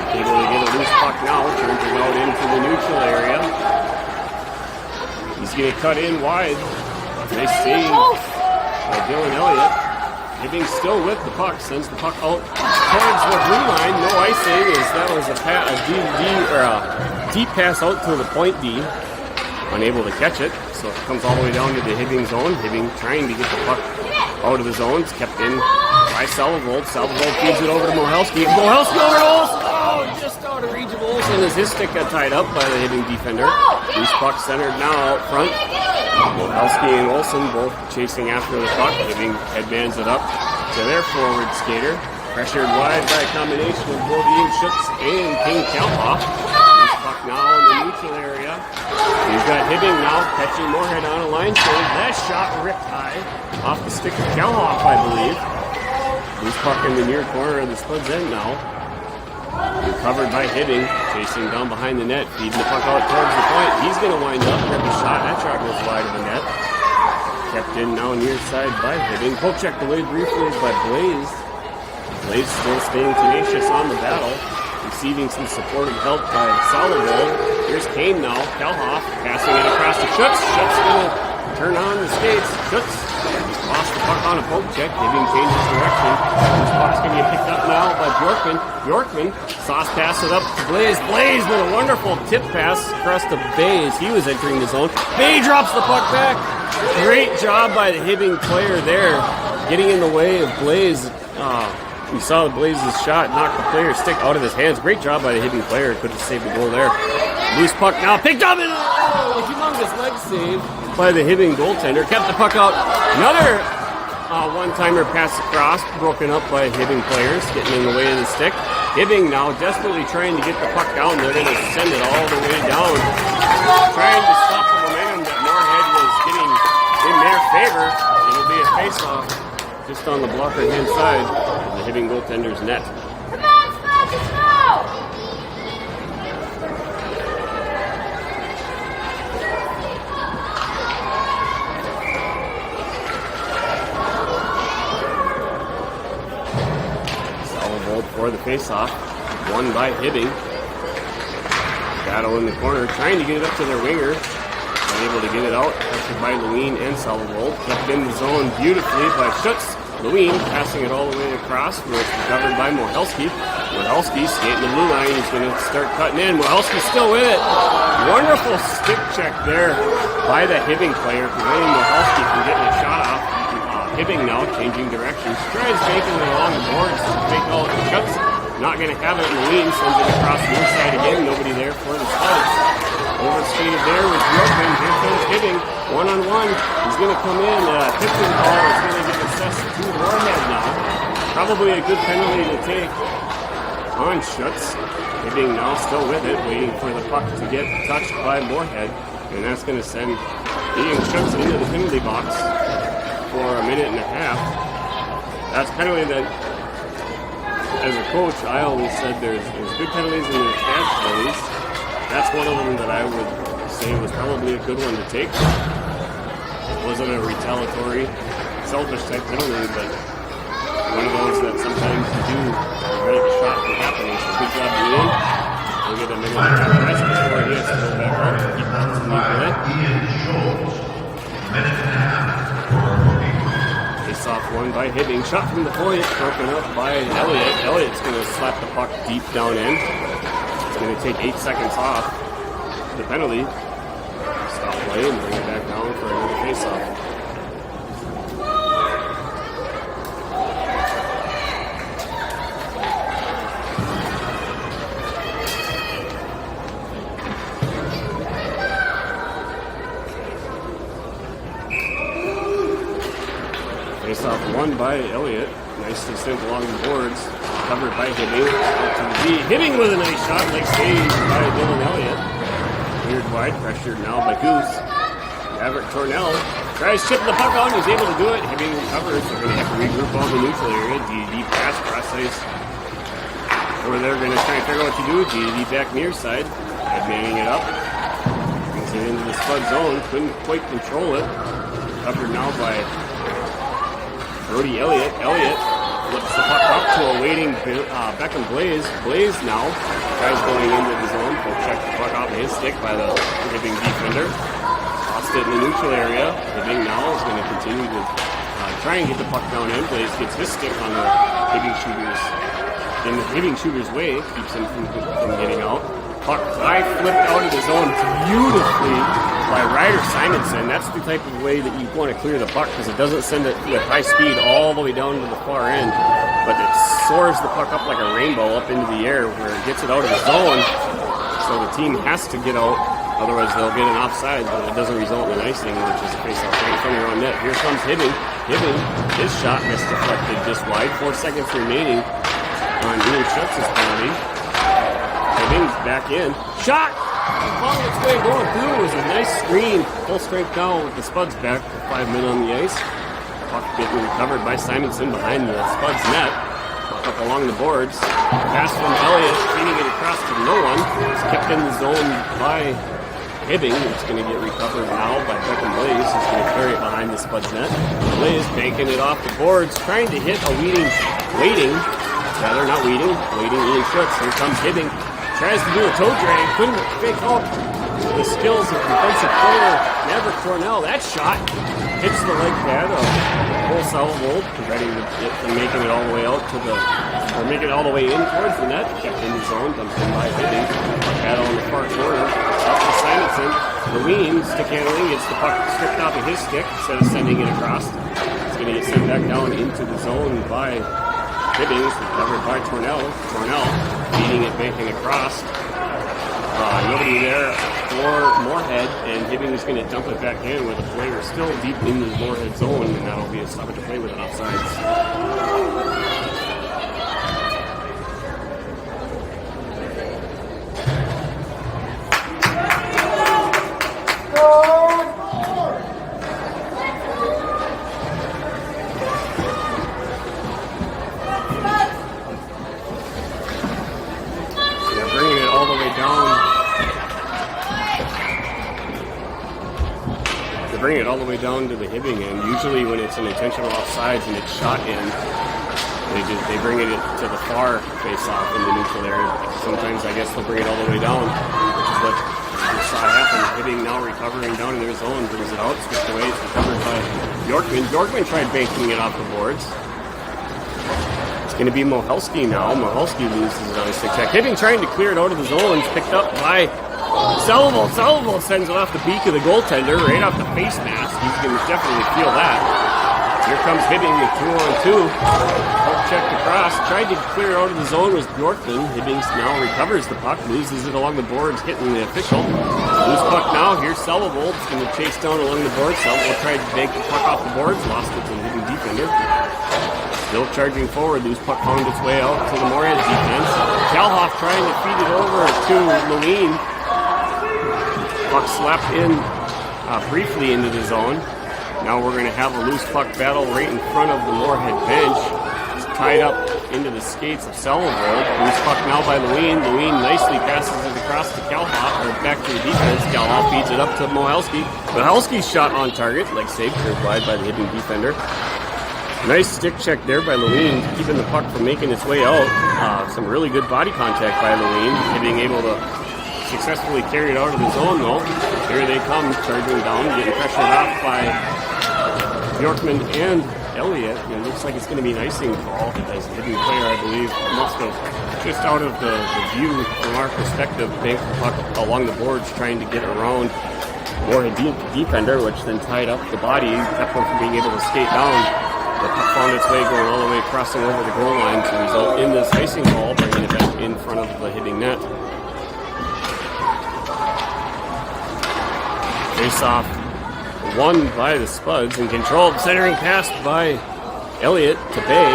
Able to get a loose puck now, turns it out into the neutral area. He's going to cut in wide. Nice save by Dylan Elliott. Hibbing still with the puck, sends the puck out towards the blue line. No icing, as that was a deep pass out to the point D. Unable to catch it, so it comes all the way down to the Hibbing zone. Hibbing trying to get the puck out of the zone. It's kept in by Salavold. Salavold feeds it over to Mohalski. Mohalski over to Olsen. Oh, just out of reach of Olsen as his stick got tied up by the Hibbing defender. Loose puck centered now out front. Mohalski and Olsen both chasing after the puck. Hibbing headbands it up to their forward skater. Pressured wide by a combination of both Ian Schutz and King Kalhoff. Loose puck now in the neutral area. He's got Hibbing now catching Moorhead on a line save. That shot ripped high off the stick of Kalhoff, I believe. Loose puck in the near corner of the Spuds end now. Recovered by Hibbing, chasing down behind the net, feeding the puck out towards the point. He's going to wind up, rip a shot. That shot goes wide of the net. Kept in now near side by Hibbing. Poke checked away briefly by Blaze. Blaze still staying tenacious on the battle. Receiving some supportive help by Salavold. Here's Kane now. Kalhoff passing it across to Schutz. Schutz going to turn on the skates. Schutz lost the puck on a poke check. Hibbing changes direction. This puck's going to get picked up now by Bjorkman. Bjorkman sauce pass it up to Blaze. Blaze with a wonderful tip pass across to Bay as he was entering the zone. Bay drops the puck back. Great job by the Hibbing player there, getting in the way of Blaze. You saw the Blaze's shot knock the player's stick out of his hands. Great job by the Hibbing player. Could have saved the goal there. Loose puck now picked up and a humongous leg save by the Hibbing goaltender. Kept the puck out. Another one-timer pass across, broken up by Hibbing players, getting in the way of the stick. Hibbing now desperately trying to get the puck down. They're going to send it all the way down. Trying to stop the momentum that Moorhead was getting in their favor. It'll be a face-off just on the blocker hand side of the Hibbing goaltender's net. Come on, Spud, let's go! face-off. Won by Hibbing. Battle in the corner, trying to get it up to their winger. Unable to get it out. Pressured by Lewin and Salvold. Kept in the zone beautifully by Schutz. Lewin passing it all the way across, where it's recovered by Mohelski. Mohelski skating the blue line. He's going to start cutting in. Mohelski's still with it. Wonderful stick check there by the Hibbing player, preventing Mohelski from getting a shot off. Hibbing now changing directions. Tries taking it along the boards. Take all the Schutz. Not going to have it. Lewin sends it across the inside again. Nobody there for the Spuds. Overskated there with Bjorkman. Here comes Hibbing. One-on-one. He's going to come in. Tipton ball is going to get assessed to Moorhead now. Probably a good penalty to take on Schutz. Hibbing now still with it, waiting for the puck to get touched by Moorhead. And that's going to send Ian Schutz into the penalty box for a minute and a half. That's penalty that, as a coach, I always said there's good penalties and there's bad penalties. That's one of them that I would say was probably a good one to take. It wasn't a retaliatory, selfish type penalty, but one of those that sometimes you do prevent a shot from happening. So good job, Ian. We'll get a minute and a half rest before he has to go back out and keep things moving. Ian Schultz, minute and a half. Face-off won by Hibbing. Shot from the point, broken up by Elliott. Elliott's going to slap the puck deep down in. It's going to take 8 seconds off the penalty. Stop play and bring it back down for another face-off. Face-off won by Elliott. Nicely sent along the boards. Covered by Hibbing. Hibbing with a nice shot, like saved by Dylan Elliott. Cleared wide, pressured now by Goose. Maverick Tornell tries chipping the puck on. He's able to do it. Hibbing recovers. They're going to have to regroup on the neutral area. DD pass, cross ice. Over there, going to try and figure out what to do. DD back near side. Manning it up. Brings it into the Spud zone. Couldn't quite control it. Covered now by Brody Elliott. Elliott flips the puck up to a waiting Beckham Blaze. Blaze now tries going into the zone. He'll check the puck off his stick by the Hibbing defender. Lost it in the neutral area. Hibbing now is going to continue to try and get the puck down in. Blaze gets his stick on the Hibbing shooters. In the Hibbing shooter's way, keeps him from getting out. Puck high flipped out of the zone beautifully by Ryder Simonson. That's the type of way that you want to clear the puck, because it doesn't send it with high speed all the way down to the far end, but it soars the puck up like a rainbow up into the air where it gets it out of the zone. So the team has to get out, otherwise they'll get an offside, but it doesn't result in an icing, which is a face-off right in front of your own net. Here comes Hibbing. Hibbing, his shot missed deflected just wide. 4 seconds remaining on Ian Schutz's penalty. Hibbing's back in. Shot! Following its way going through was a nice screen. Full strength down with the Spuds back for 5 men on the ice. Puck getting recovered by Simonson behind the Spuds net. Puck up along the boards. Pass from Elliott, feeding it across to no one. It's kept in the zone by Hibbing. It's going to get recovered now by Beckham Blaze. He's going to carry it behind the Spuds net. Blaze banking it off the boards, trying to hit a waiting Ian Schutz. Here comes Hibbing. Tries to do a toe drag, couldn't fake out the skills of defensive player Maverick Cornell. That shot hits the leg pad of Cole Salvold, preventing it from making it all the way out to or making it all the way in towards the net. Kept in the zone, dumped in by Hibbing. Battle on the far corner. Up to Simonson. Lewin, stick handling, gets the puck stripped off of his stick instead of sending it across. It's going to get sent back down into the zone by Hibbing, recovered by Tornell. Tornell beating it, banking across. Nobody there for Moorhead, and Hibbing is going to dump it back in with a player still deep in the Moorhead zone, and that'll be a stoppage to play with an offsides. Bring it all the way down to the Hibbing end. Usually when it's an intentional offsides and it's shot in, They bring it to the far face-off in the neutral area. Sometimes I guess they'll bring it all the way down, which is what we saw happen. Hibbing now recovering down in their zone, brings it out, switched away, it's recovered by Yorkman. Yorkman tried banking it off the boards. It's going to be Mohelski now. Mohelski loses on a stick check. Hibbing trying to clear it out of the zone. It's picked up by Selvold. Selvold sends it off the beak of the goaltender, right off the face mask. He's going to definitely feel that. Here comes Hibbing with 2-on-2. Poke checked across. Tried to clear it out of the zone was Yorkman. Hibbing now recovers the puck, loses it along the boards, hitting the official. Loose puck now. Here's Selvold. It's going to chase down along the boards. Selvold tried to take the puck off the boards, lost it to the Hibbing defender. Still charging forward. Loose puck found its way out to the Moorhead defense. Kalhoff trying to feed it over to Lewin. Puck slapped in briefly into the zone. Now we're going to have a loose puck battle right in front of the Moorhead bench. It's tied up into the skates of Selvold. Loose puck now by Lewin. Lewin nicely passes it across to Kalhoff, or back to the defense. Kalhoff feeds it up to Mohelski. Mohelski's shot on target, like saved, curved wide by the Hibbing defender. Nice stick check there by Lewin, keeping the puck from making its way out. Some really good body contact by Lewin, being able to successfully carry it out of the zone though. Here they come, charging down, getting pressured off by Yorkman and Elliott. It looks like it's going to be an icing call as a Hibbing player, I believe, must have just out of the view from our perspective, banked the puck along the boards trying to get around Moorhead defender, which then tied up the body, kept him from being able to skate down. The puck found its way going all the way, crossing over the goal line to result in this icing call, bringing it back in front of the Hibbing net. Face-off won by the Spuds and controlled, centering pass by Elliott to Bay.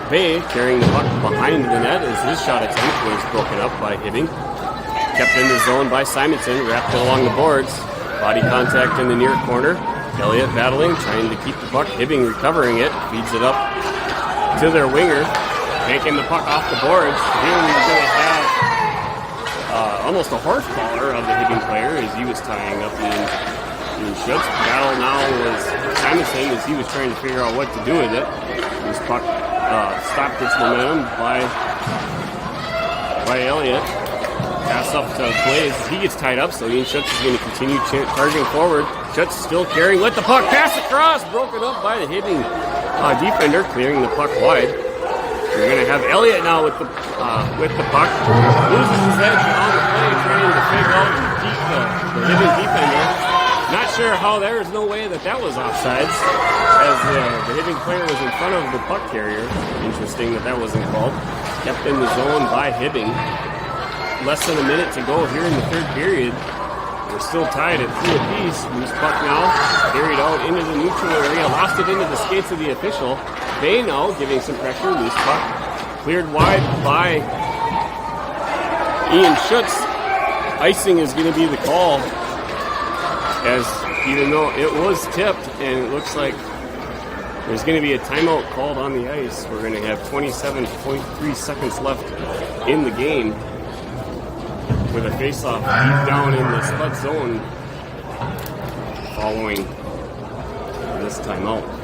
Bay carrying the puck behind the net as his shot attempt was broken up by Hibbing. Kept in the zone by Simonson, wrapped it along the boards. Body contact in the near corner. Elliott battling, trying to keep the puck. Hibbing recovering it, feeds it up to their winger, making the puck off the boards. Here we're going to have almost a horse collar of the Hibbing player as he was tying up in Schutz. Battle now was Simonson as he was trying to figure out what to do with it. This puck stopped its momentum by Elliott. Pass up to Blaze as he gets tied up, so Ian Schutz is going to continue charging forward. Schutz still carrying, let the puck pass across, broken up by the Hibbing defender, clearing the puck wide. We're going to have Elliott now with the puck. Loses his edge on the play, trying to figure out and beat the Hibbing defender. Not sure how there is no way that was offsides, as the Hibbing player was in front of the puck carrier. Interesting that wasn't called. Kept in the zone by Hibbing. Less than a minute to go here in the third period. We're still tied at 3 apiece. Loose puck now carried out into the neutral area. Lost it into the skates of the official. Bay now giving some pressure. Loose puck cleared wide by Ian Schutz. Icing is going to be the call, as even though it was tipped and it looks like there's going to be a timeout called on the ice. We're going to have 27.3 seconds left in the game, with a face-off deep down in the Spud zone following this timeout.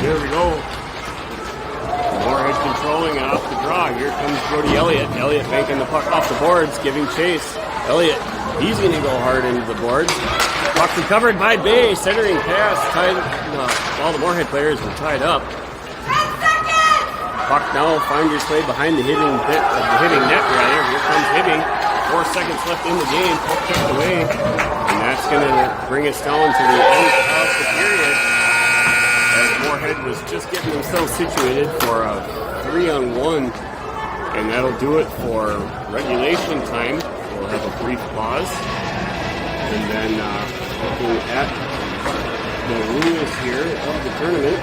Here we go. Moorhead controlling it off the draw. Here comes Brody Elliott. Elliott banking the puck off the boards, giving chase. Elliott, he's going to go hard into the boards. Puck recovered by Bay, centering pass. Tied. All the Moorhead players were tied up. Puck now finds its way behind the Hibbing net. Here comes Hibbing. 4 seconds left in the game. Puck kicked away, and that's going to bring us down to the end of the period. As Moorhead was just getting themselves situated for a 3-on-1, and that'll do it for regulation time. We'll have a brief pause, and then looking at the rules here of the tournament.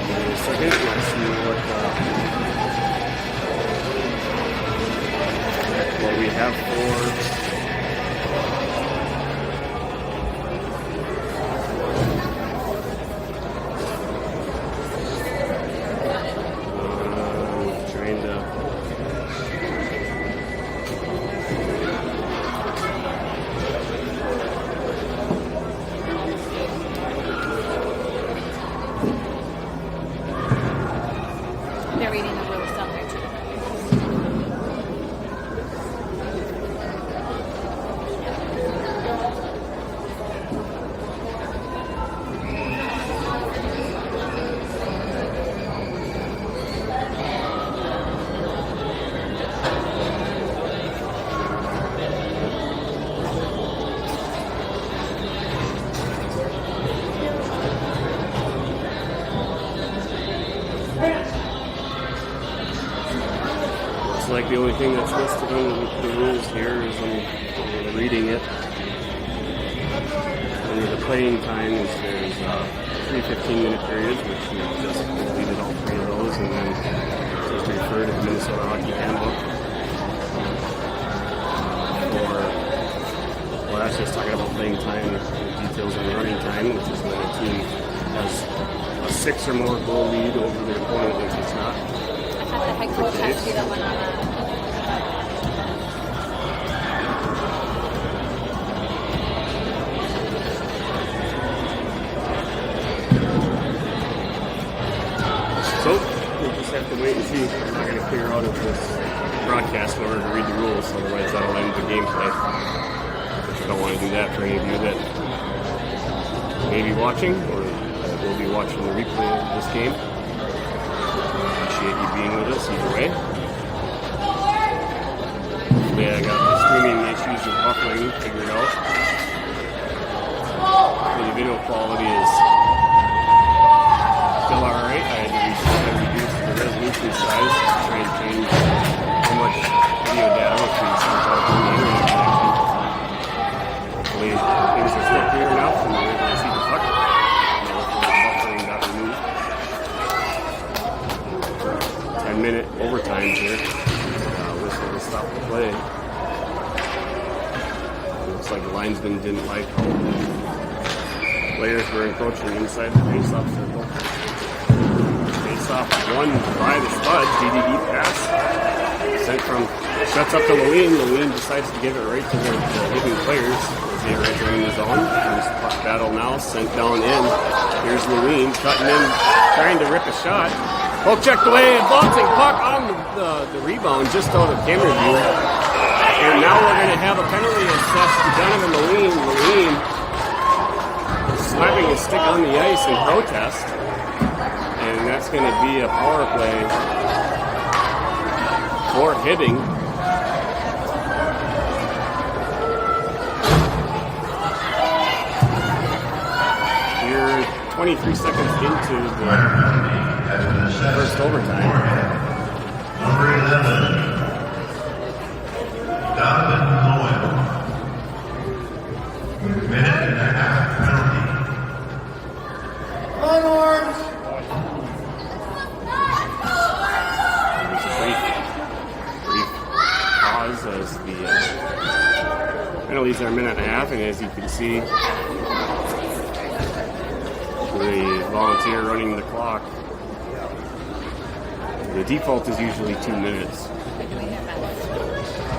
Give me a second. Let's see what we have for. Trying to. They're reading the rules down there too. Like the only thing that's listed on the rules here is when reading it. Under the playing time, there's 3 15-minute periods, which we just completed all 3 of those, and then just refer to the Minnesota Hockey Handbook. Well, that's just talking about playing time, the details on running time, which is when a team has a 6 or more goal lead over their opponent, which it's not. I thought the head coach has to be the one on that. So, we'll just have to wait and see. I'm not going to clear out of this broadcast in order to read the rules, otherwise that'll end the gameplay. I don't want to do that for any of you that may be watching or will be watching the replay of this game. Appreciate you being with us either way. Hopefully I got the streaming issues of buffering figured out. Hopefully the video quality is still alright. I had to reduce the resolution size to try and change how much video data we sent out from the internet connection. Hopefully things are still clear enough and we're able to see the puck. Hopefully the buffering got removed. 10-minute overtime here. Whistle to stop the play. Looks like the linesman didn't like how players were encroaching inside the face-off circle. Face-off won by the Spud. DDD pass. Sent from, shuts up to Lewin. Lewin decides to give it right to the Hibbing players as they are entering the zone. Here's the puck battle now. Sent down in. Here's Lewin cutting in, trying to rip a shot. Poke checked away, and bouncing puck on the rebound just out of camera view. And now we're going to have a penalty assessed to Donovan Lewin. Lewin slapping his stick on the ice in protest. And that's going to be a power play for Hibbing. Here, 23 seconds into the first overtime. Number 11, Donovan Lewin. Minute and a half penalty. There's a brief pause as the penalties are a minute and a half, and as you can see, the volunteer running the clock. The default is usually 2 minutes,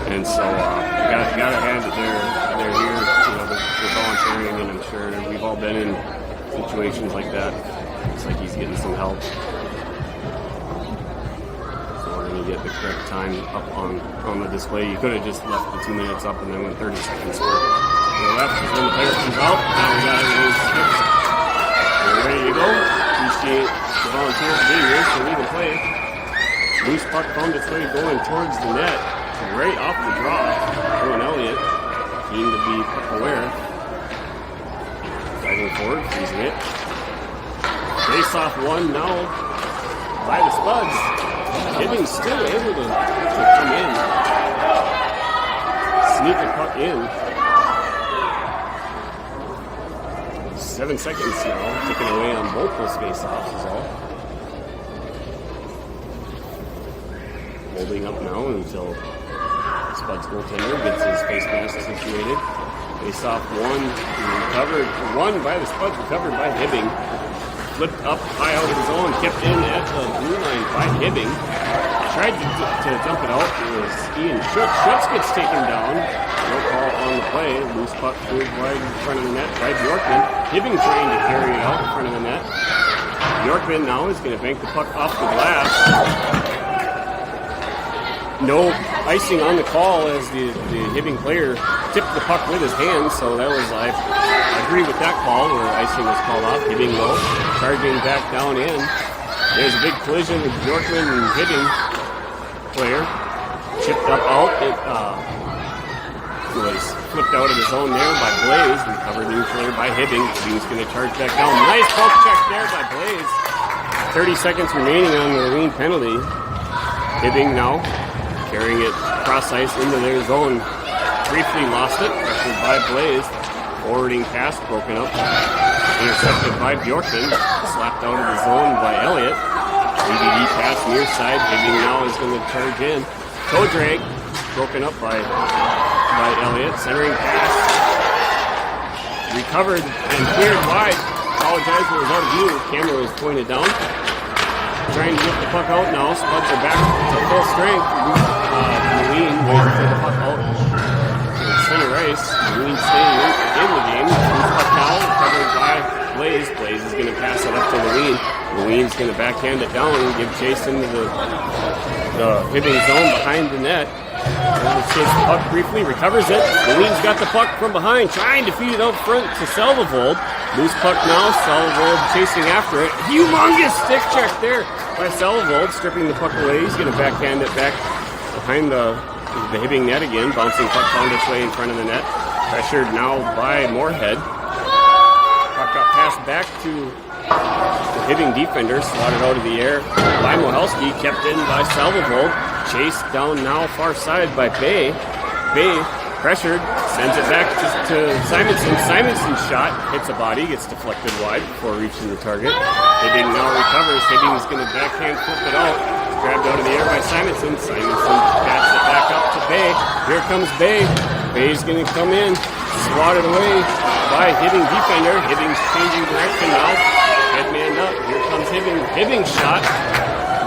and so gotta hand it. They're here, they're volunteering, and I'm sure we've all been in situations like that Looks like he's getting some help. So we're going to get the correct time up on the display. You could have just left the 2 minutes up and then went 30 seconds for it. To the left is when the player comes out. Now we got everything skipped. We're ready to go. Appreciate the volunteers being here so we can play. Loose puck found its way going towards the net. Right off the draw. Owen Elliott, keen to be puck aware. Driving forward, freezing it. Face off one now by the Spuds. Hibbing still able to come in. Sneak the puck in. 7 seconds now, taken away on both those face-offs is all. Holding up now until Spud's goaltender gets his face mask situated. Face off one, recovered, one by the Spuds, recovered by Hibbing. Flipped up high out of his own, kept in at the blue line by Hibbing. Tried to dump it out. It was Ian Schutz. Schutz gets taken down. No call on the play. Loose puck through wide in front of the net by Bjorkman. Hibbing trying to carry it out in front of the net. Bjorkman now is going to bank the puck off the glass. No icing on the call as the Hibbing player tipped the puck with his hands, so that was, I agree with that call where icing was called off. Hibbing low, charging back down in. There's a big collision with Bjorkman and Hibbing player. Chipped up out. It was flipped out of his own there by Blaze. Recovered neutrally by Hibbing. Hibbing's going to charge back down. Nice poke check there by Blaze. 30 seconds remaining on the Marine penalty. Hibbing now carrying it cross ice into their zone. Briefly lost it. Pressured by Blaze. Forwarding pass broken up. Intercepted by Bjorkman. Slapped out of the zone by Elliott. DVD pass near side. Hibbing now is going to charge in. Toe drag. Broken up by Elliott. Centering pass. Recovered and cleared wide. Apologize, it was out of view. Camera was pointed down. Trying to get the puck out now. Spuds are back to full strength. Moorhead waiting for the puck out to center ice. Moorhead staying in the game. Loose puck now, covered by Blaze. Blaze is going to pass it up to Moorhead. Moorhead's going to backhand it down and give chase into the Hibbing zone behind the net. Chase the puck briefly, recovers it. Moorhead's got the puck from behind, trying to feed it out front to Salvold. Loose puck now, Salvold chasing after it. Humongous stick check there by Salvold, stripping the puck away. He's going to backhand it back behind the Hibbing net again. Bouncing puck found its way in front of the net. Pressured now by Moorhead. Puck got passed back to the Hibbing defender, slotted out of the air by Mohelski, kept in by Salvold. Chased down now far side by Bay. Bay pressured, sends it back to Simonson. Simonson's shot hits a body, gets deflected wide before reaching the target. Hibbing now recovers. Hibbing's going to backhand flip it out. Grabbed out of the air by Simonson. Simonson bats it back up to Bay. Here comes Bay. Bay's going to come in, swatted away by Hibbing defender. Hibbing's changing direction now. Headman up. Here comes Hibbing. Hibbing shot.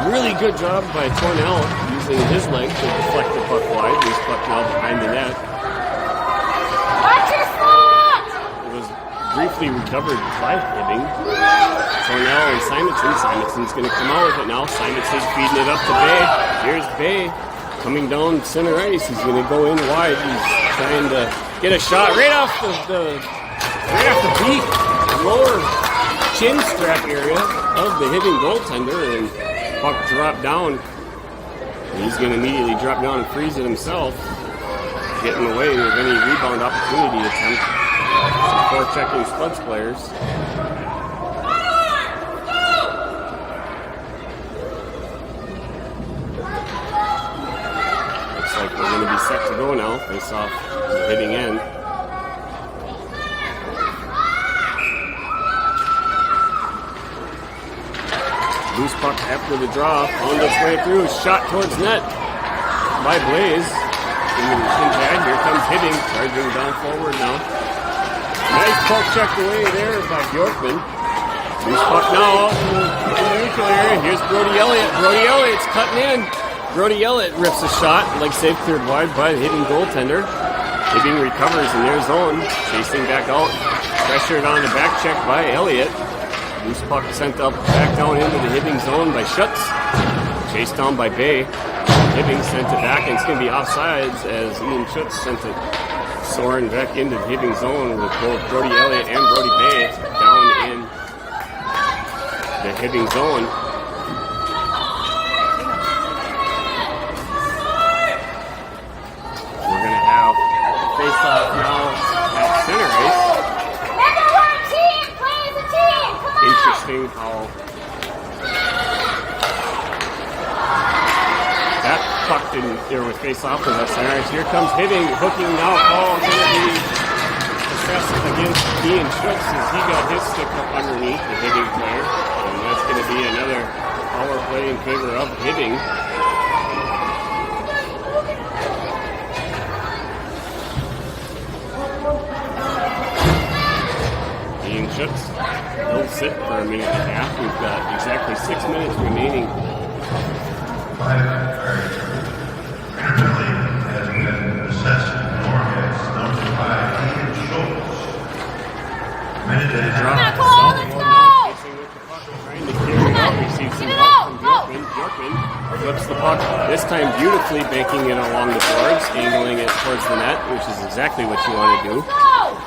Really good job by Tornell using his leg to deflect the puck wide. This puck now behind the net. Watch your foot! It was briefly recovered by Hibbing. Tornell and Simonson. Simonson's going to come out with it now. Simonson's feeding it up to Bay. Here's Bay coming down center ice. He's going to go in wide. He's trying to get a shot right off the beak, lower chin strap area of the Hibbing goaltender, and puck dropped down. He's going to immediately drop down and freeze it himself, getting away with any rebound opportunity attempt. Some forechecking Spuds players. Looks like we're going to be set to go now. Face off the Hibbing end. Loose puck after the draw, found its way through, shot towards net by Blaze. Here comes Hibbing, charging down forward now. Nice puck checked away there by Bjorkman. Loose puck now in the neutral area. Here's Brody Elliott. Brody Elliott's cutting in. Brody Elliott rips a shot, leg save cleared wide by the Hibbing goaltender. Hibbing recovers in their zone, chasing back out. Pressured on the back check by Elliott. Loose puck sent up back down into the Hibbing zone by Schutz. Chased down by Bay. Hibbing sent it back, and it's going to be offsides as Ian Schutz sent it soaring back into the Hibbing zone with both Brody Elliott and Brody Bay down in the Hibbing zone. We're going to have face-off now at center ice. Remember, we're a team. Play as a team. Come on. Interesting how that puck didn't there with face-off with that center ice. Here comes Hibbing, hooking now. Call going to be assessed against Ian Schutz as he got his stick up underneath the Hibbing player. And that's going to be another power play in favor of Hibbing. Ian Schutz will sit for a minute and a half. We've got exactly 6 minutes remaining. Penalty has been assessed to Moorhead's number 5, Ian Schultz. Minute and a half. Cole, let's go. Trying to carry it out, receives some help from Bjorkman. Flips the puck, this time beautifully banking it along the boards, angling it towards the net, which is exactly what you want to do.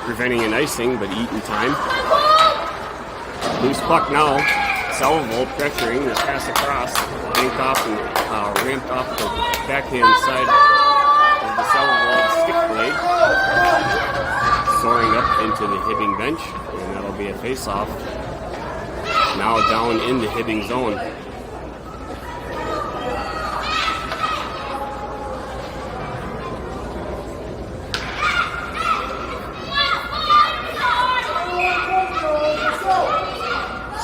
Preventing an icing, but eating time. Loose puck now. Salvo pressuring the pass across, banked off and ramped off the backhand side of the Salvo stick blade. Soaring up into the Hibbing bench, and that'll be a face-off. Now down in the Hibbing zone.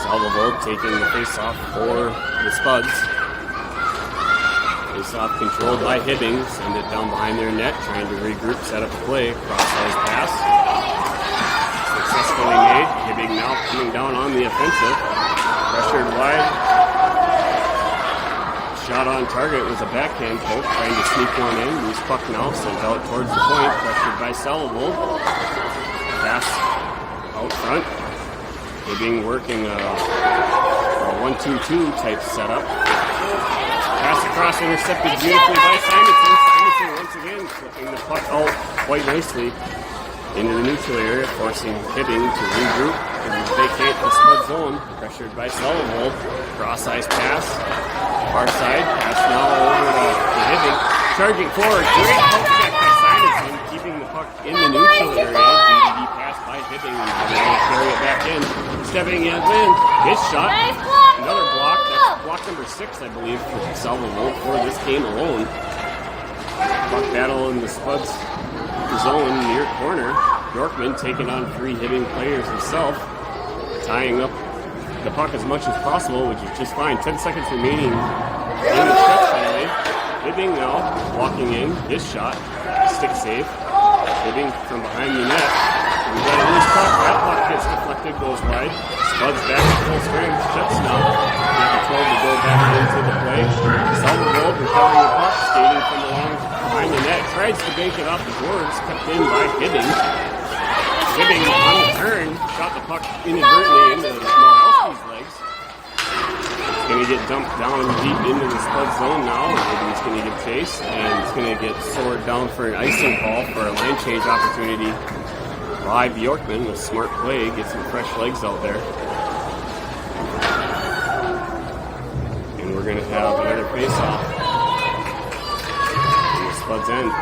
Salvo taking the face-off for the Spuds. Face-off controlled by Hibbing. Send it down behind their net, trying to regroup, set up a play. Cross-size pass. Successfully made. Hibbing now coming down on the offensive. Pressured wide. Shot on target was a backhand poke, trying to sneak one in. Loose puck now sent out towards the point. Pressured by Salvo. Pass out front. Hibbing working a 1-2-2 type setup. Pass across, intercepted beautifully by Simonson. Simonson once again flipping the puck out quite nicely into the neutral area, forcing Hibbing to regroup and vacate the Spud zone. Pressured by Sullivan. Cross-ice pass. Far side. Pass now over to Hibbing. Charging forward. Great poke check by Simonson, keeping the puck in the neutral area. DDD pass by Hibbing, and they're going to carry it back in. Stepping in, his shot. Nice block. Another block. That's block number 6, I believe, for Salvo for this game alone. Puck battle in the Spuds zone near corner. Bjorkman taking on 3 Hibbing players himself, tying up the puck as much as possible, which is just fine. 10 seconds remaining in the stretch penalty. Hibbing now walking in. His shot. Stick save. Hibbing from behind the net. We got a loose puck. That puck gets deflected, goes wide. Spuds back to full strength. Shuts now. Not told to go back into the play. Salvador recovering the puck, skating from along behind the net. Tries to bank it off the boards. Kept in by Hibbing. Hibbing on the turn. Shot the puck inadvertently into Moorhead's legs. It's going to get dumped down deep into the Spud zone now. Hibbing's going to give chase, and it's going to get soared down for an icing call for a line change opportunity. By Bjorkman with smart play, get some fresh legs out there. And we're going to have another face-off in the Spud's end.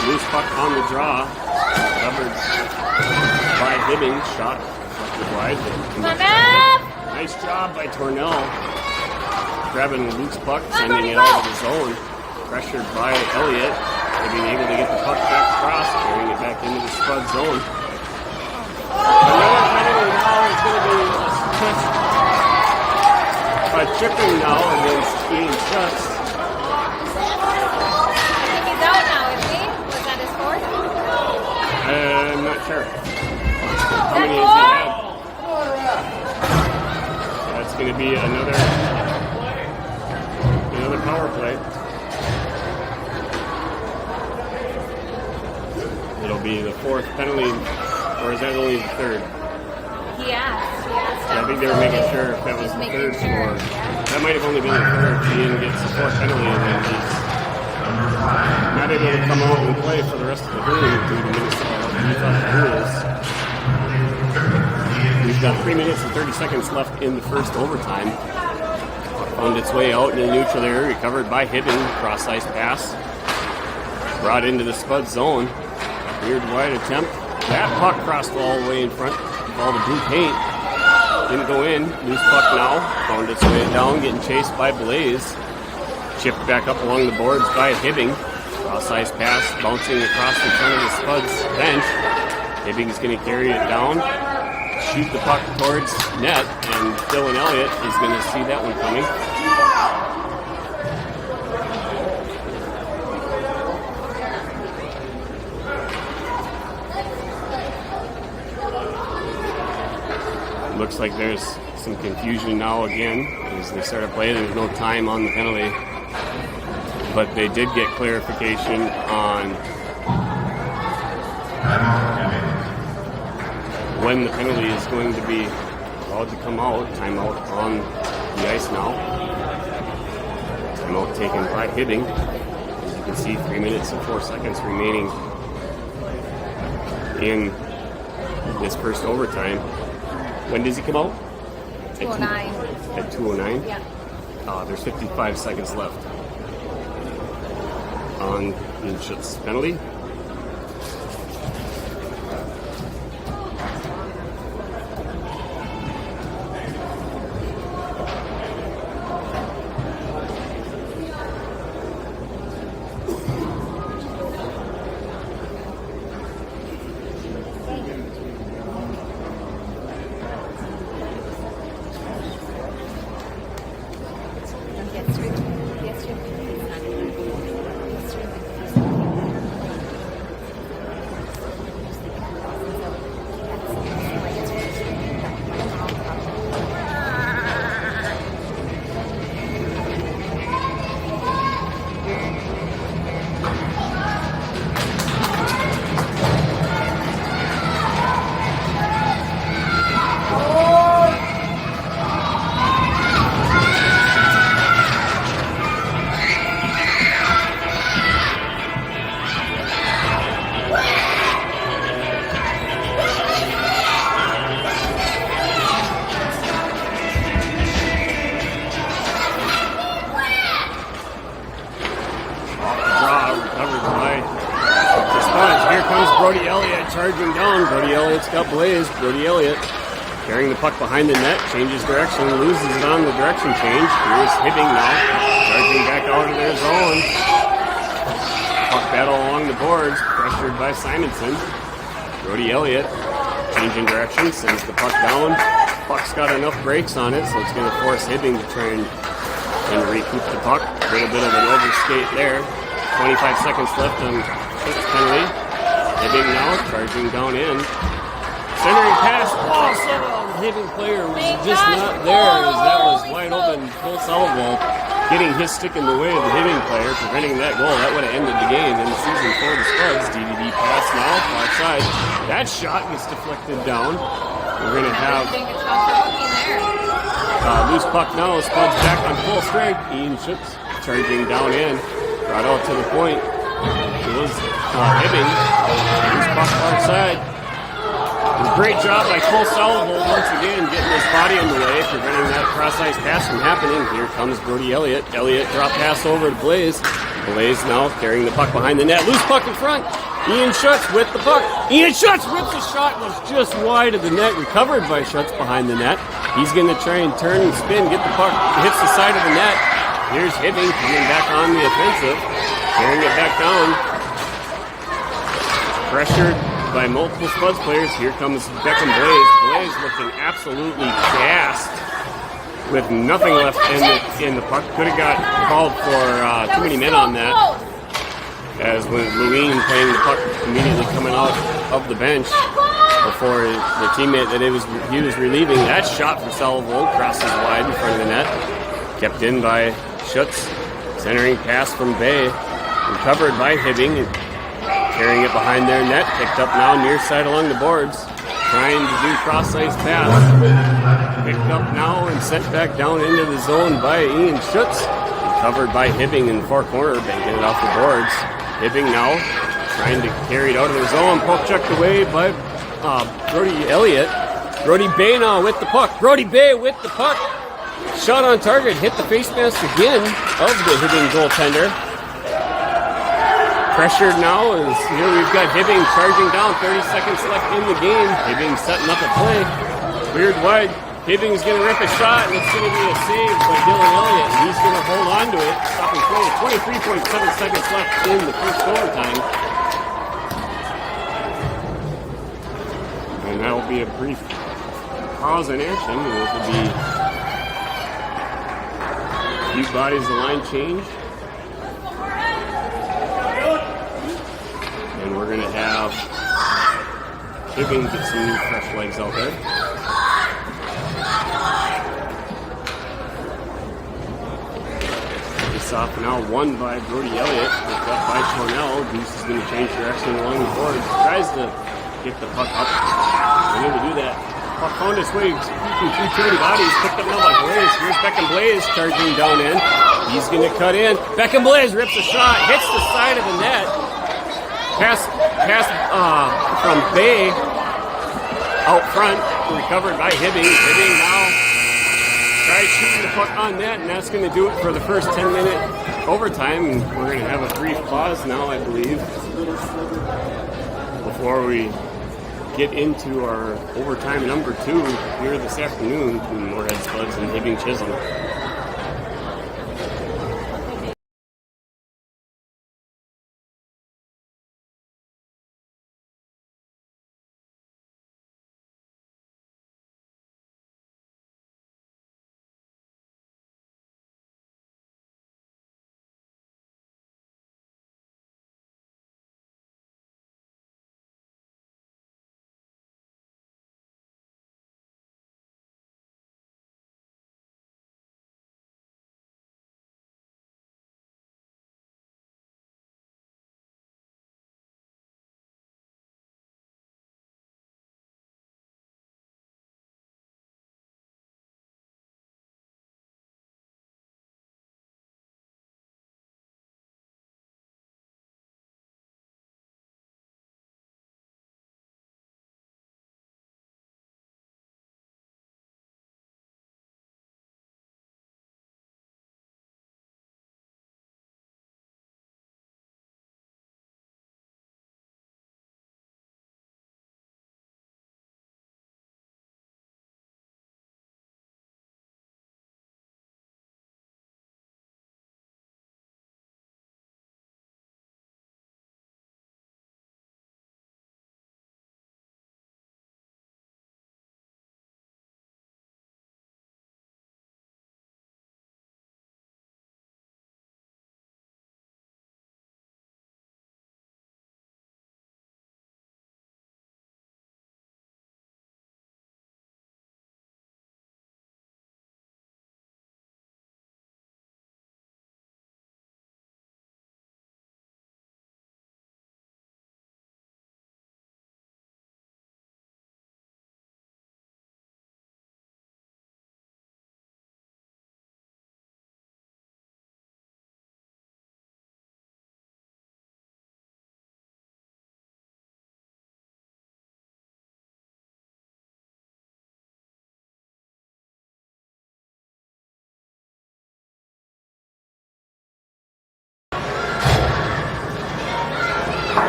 Loose puck on the draw, covered by Hibbing, shot deflected wide. Nice job by Tornell, grabbing the loose puck, sending it out of the zone. Pressured by Elliott, being able to get the puck back across, carrying it back into the Spud zone. Another penalty now is going to be a chipping now against Ian Schutz. He's out now, is he? Was that his fourth? I'm not sure. How many has he had? That's going to be another power play. It'll be the fourth penalty, or is that only the third? He asked. I think they were making sure if that was the third or that might have only been the third. He didn't get the fourth penalty, and then he's not able to come out and play for the rest of the game due to Minnesota. He thought the rules. We've got 3 minutes and 30 seconds left in the first overtime. Found its way out in the neutral area, recovered by Hibbing. Cross-ice pass. Brought into the Spud zone. Weird wide attempt. That puck crossed all the way in front of all the blue paint. Didn't go in. Loose puck now. Found its way down, getting chased by Blaze. Chipped back up along the boards by Hibbing. Cross-ice pass, bouncing across in front of the Spud's bench. Hibbing's going to carry it down, shoot the puck towards net, and Dylan Elliott is going to see that one coming. Looks like there's some confusion now again as they start to play. There's no time on the penalty, but they did get clarification on when the penalty is going to be allowed to come out. Timeout on the ice now. Timeout taken by Hibbing. As you can see, 3 minutes and 4 seconds remaining in this first overtime. When does he come out? 2:09. At 2:09? Yeah. There's 55 seconds left on Inch's penalty. Charging down, Brody Elliott's got Blaze. Brody Elliott carrying the puck behind the net, changes direction, loses it on the direction change. Here's Hibbing now, charging back out of their zone. Puck battle along the boards, pressured by Simonson. Brody Elliott changing direction, sends the puck down. Puck's got enough brakes on it, so it's going to force Hibbing to try and recoup the puck. A little bit of an overskate there. 25 seconds left on this penalty. Hibbing now, charging down in. Centering pass. Oh, the Hibbing player was just not there as that was wide open. Cole Sullivan getting his stick in the way of the Hibbing player, preventing that goal. That would have ended the game in season 4 to Spuds. DDD pass now, far side. That shot gets deflected down. We're going to have loose puck now. Spuds back on full strength. Ian Schutz charging down in. Brought out to the point. It was Hibbing. Loose puck far side. Great job by Cole Sullivan once again, getting his body in the way, preventing that cross-ice pass from happening. Here comes Brody Elliott. Elliott drop pass over to Blaze. Blaze now carrying the puck behind the net. Loose puck in front. Ian Schutz with the puck. Ian Schutz rips a shot, was just wide of the net, recovered by Schutz behind the net. He's going to try and turn and spin, get the puck, hits the side of the net. Here's Hibbing coming back on the offensive, carrying it back down. Pressured by multiple Spuds players. Here comes Beckham Blaze. Blaze looking absolutely gassed with nothing left in the puck. Could have got called for too many men on that. As when Lewin playing the puck immediately coming out of the bench. before the teammate that he was relieving. That shot for Salvo crosses wide in front of the net. Kept in by Schutz. Centering pass from Bay. Recovered by Hibbing. Carrying it behind their net. Picked up now near side along the boards. Trying to do cross-ice pass. Picked up now and sent back down into the zone by Ian Schutz. Recovered by Hibbing in the far corner. Banking it off the boards. Hibbing now trying to carry it out of the zone. Poke checked away by Brody Elliott. Brody Bay now with the puck. Brody Bay with the puck. Shot on target. Hit the face mask again of the Hibbing goaltender. Pressured now is here we've got Hibbing charging down. 30 seconds left in the game. Hibbing setting up a play. Cleared wide. Hibbing's going to rip a shot, and it's going to be a save by Dylan Elliott. He's going to hold on to it. Stopping play. 23.7 seconds left in the first overtime. And that will be a brief pause in action. It will be a few bodies the line change. And we're going to have Hibbing get some new fresh legs out there. Off now won by Brody Elliott, picked up by Cornell. Goose is going to change direction along the boards. Tries to get the puck up. Unable to do that. Puck found its way through too many bodies. Picked up now by Blaze. Here's Beckham Blaze charging down in. He's going to cut in. Beckham Blaze rips a shot, hits the side of the net. Pass from Bay out front, recovered by Hibbing. Hibbing now tries shooting the puck on net, and that's going to do it for the first 10-minute overtime. And we're going to have a brief pause now, I believe, before we get into our overtime number 2 here this afternoon between Moorhead Slugs and Hibbing Chisholm.